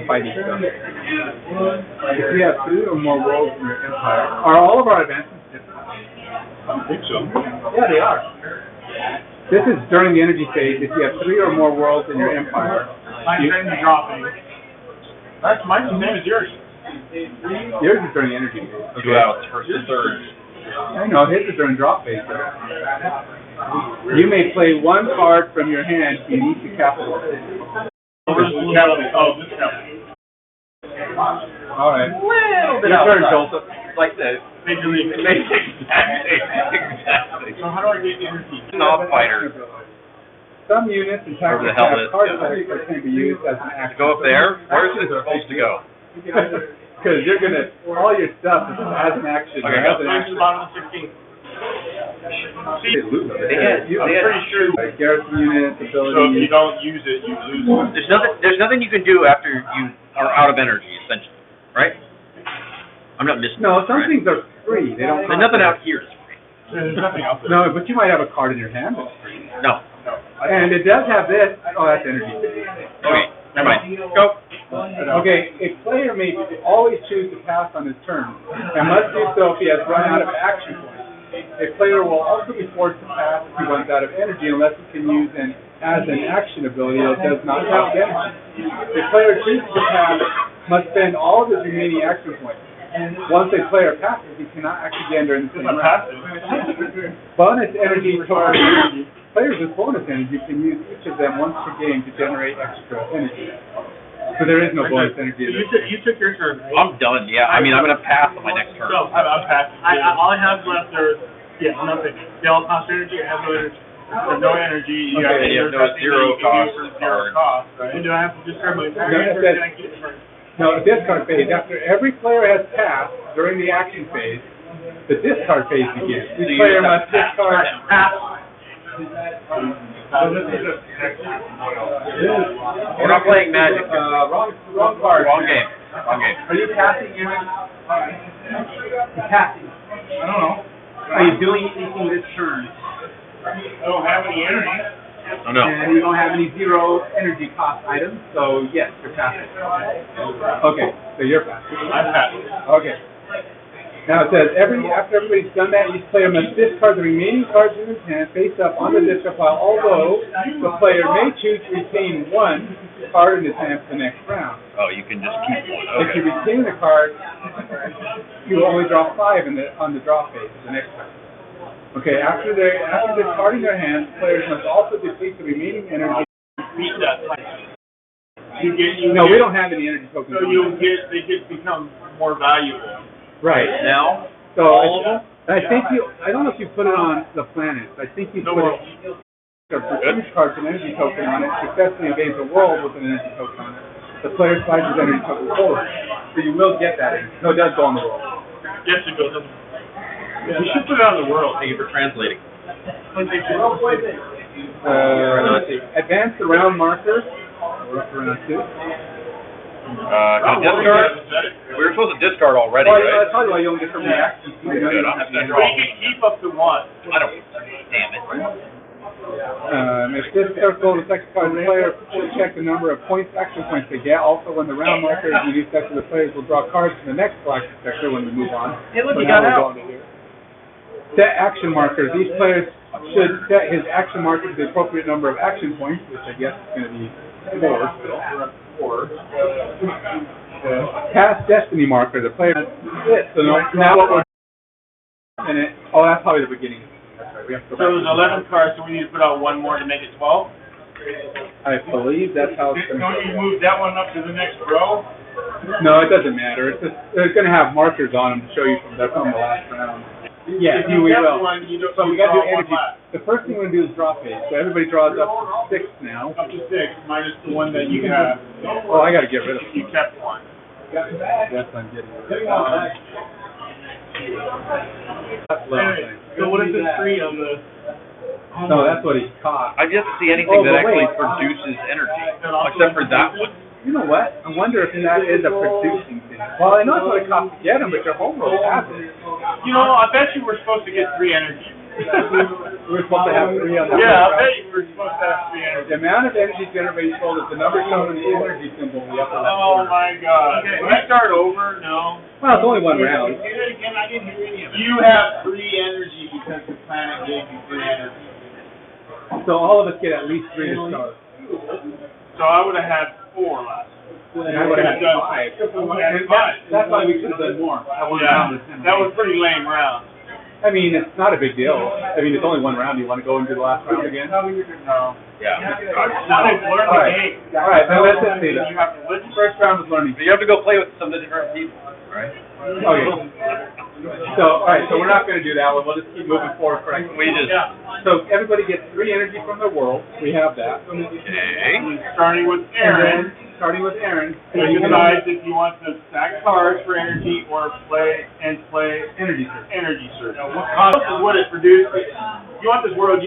fighting stuff. If you have 3 or more worlds in your empire, are all of our advancements different? I don't think so. Yeah, they are. This is during the energy phase. If you have 3 or more worlds in your empire, Mine's starting to dropping. That's mine's the same as yours. Yours is during energy phase. Two outs, first and third. I know, his is during drop phase. You may play one card from your hand in each capital. Oh, this capital. All right. Little bit Your turn, outside. Joseph. Like the Major League. exactly. So how do I get energy? Knob fighter. Some units and Wherever the tactics hell have it is, card yeah. types that can be used as an action. Go up there. Where's it supposed to go? Because you're gonna, all your stuff is as an action. Okay, as go. an Mine's action. the bottom of 16. They lose them. I'm pretty sure. Like garrison units, So if abilities. you don't use it, you lose it. There's nothing you can do after you are out of energy, essentially, right? I'm not missing. No, some right? things are free. They don't. There's nothing out here is free. There's nothing else. No, but you might have a card in your hand that's free. No. And it does have this. Oh, that's energy. Okay, never mind. Go. Okay, a player may always choose to pass on his turn, and must do so if he has run out of action points. A player will also be forced to pass if he runs out of energy unless he can use an as an action ability that does not have energy. A player chooses to pass must spend all of his remaining action points. Once a player passes, he cannot act again during the same round. Bonus energy token. Players with bonus energy can use each of them once per game to generate extra energy. So there is no bonus energy. You took your turn. I'm done. Yeah, I mean, I'm gonna pass on my next turn. So, I'm passing. All I have left are, nothing. They all cost energy, I have no energy. There's no energy. You Okay, you have no zero cost for zero card. cost, right? And do I have to discard my entire No, it turn, says- then I keep it first? No, the discard phase. After every player has passed during the action phase, the discard phase begins. So Each you player just have must to discard. Pass. We're not playing Magic. Wrong card. Wrong game. Wrong game. Are you passing your? Passing. I don't know. Are you doing anything this turn? I don't have any energy. Oh no. And you don't have any zero energy cost items, so yes, you're passing. Okay, so you're passing. I'm passing. Okay. Now it says after everybody's done that, each player must discard the remaining cards in his hand face up on the discard pile, although the player may choose to retain one card in his hand for the next round. Oh, you can just keep one. If you Okay. retain the card, you only draw 5 on the draw phase, the next round. Okay, after discarding their hands, players must also deplete the remaining energy. Beat that. No, we don't have any energy tokens. So they become more valuable. Right. Now, So all of them? I think I don't know if you put it on the planets. I think you No, put well, a percentage card with an energy token on it, successfully invades the world with an energy token on it. The player slides his energy token forward. So you will get that energy. No, it does go on the world. yes, it goes up. You should put it on the world. thank you for translating. Let's see. Advance the round marker. We're up to round 2. Can I discard? We were supposed to discard already, Well, right? that's probably why you don't get so many actions. You know, you don't have the Good, energy. I'm You can keep up to one. I don't. Damn it. If this circle affects the card, the player should check the number of points, action points they get. Also, when the round marker is reduced, sector, the players will draw cards from the next action sector when we move on. Hey, look, So you now got we're out. going to do- Set action markers. Each player should set his action marker to the appropriate number of action points, which I guess is going to be 4 still. We're up to 4. Past destiny marker. The player has it. So now what we're and it. Oh, that's probably the beginning. That's right. We have to So go there's back. 11 cards, so we need to put out one more to make it 12. I believe that's how it's going to Don't you go. move that one up to the next row? No, it doesn't matter. It's just they're going to have markers on them to show you from the last round. Yeah, If we get will. one, you don't, So we you got to do draw one energy. last. The first thing we're going to do is draw phase. So everybody draws up to 6 now. Up to 6, minus the one that you have. Oh, I got to get rid of You kept one. Yes, I'm getting rid of That's low, I think. So what is this 3 on the? No, that's what he caught. I've yet to see anything Oh, that but actually wait. produces energy, except for that one. You know what? I wonder if that is a producing thing. Well, I know it's what it costs to get them, but your home road has it. You know, I bet you we're supposed to get 3 energy. We're supposed to have 3 on that. Yeah, I one. bet you we're supposed to have 3 energy. The amount of energy generated is the number shown in the energy symbol in the upper left Oh corner. my god. Okay, can I start over? No. Well, it's only one round. Say that again, I didn't hear any of it. You have 3 energy because the planet gave you 3 energy. So all of us get at least 3 to start. So So I would have had 4 last. And I would have had 5. That's why we should have done more. That one round is 10. That was a pretty lame round. I mean, it's not a big deal. I mean, it's only one round. Do you want to go and do the last round again? No. Yeah. Now they've learned All the right. game. All right, now let's just see You that. have to listen. First round was learning. So you have to go play with some of the different people, right? Okay. So, all right, so we're not going to do that one. We'll just keep moving forward. We just, So everybody gets 3 energy from their world. We have that. okay. Starting with And Aaron. then, starting with Aaron, So you decide if you want to stack cards for energy or play energy search. energy search. What cost is what it produces? You want this world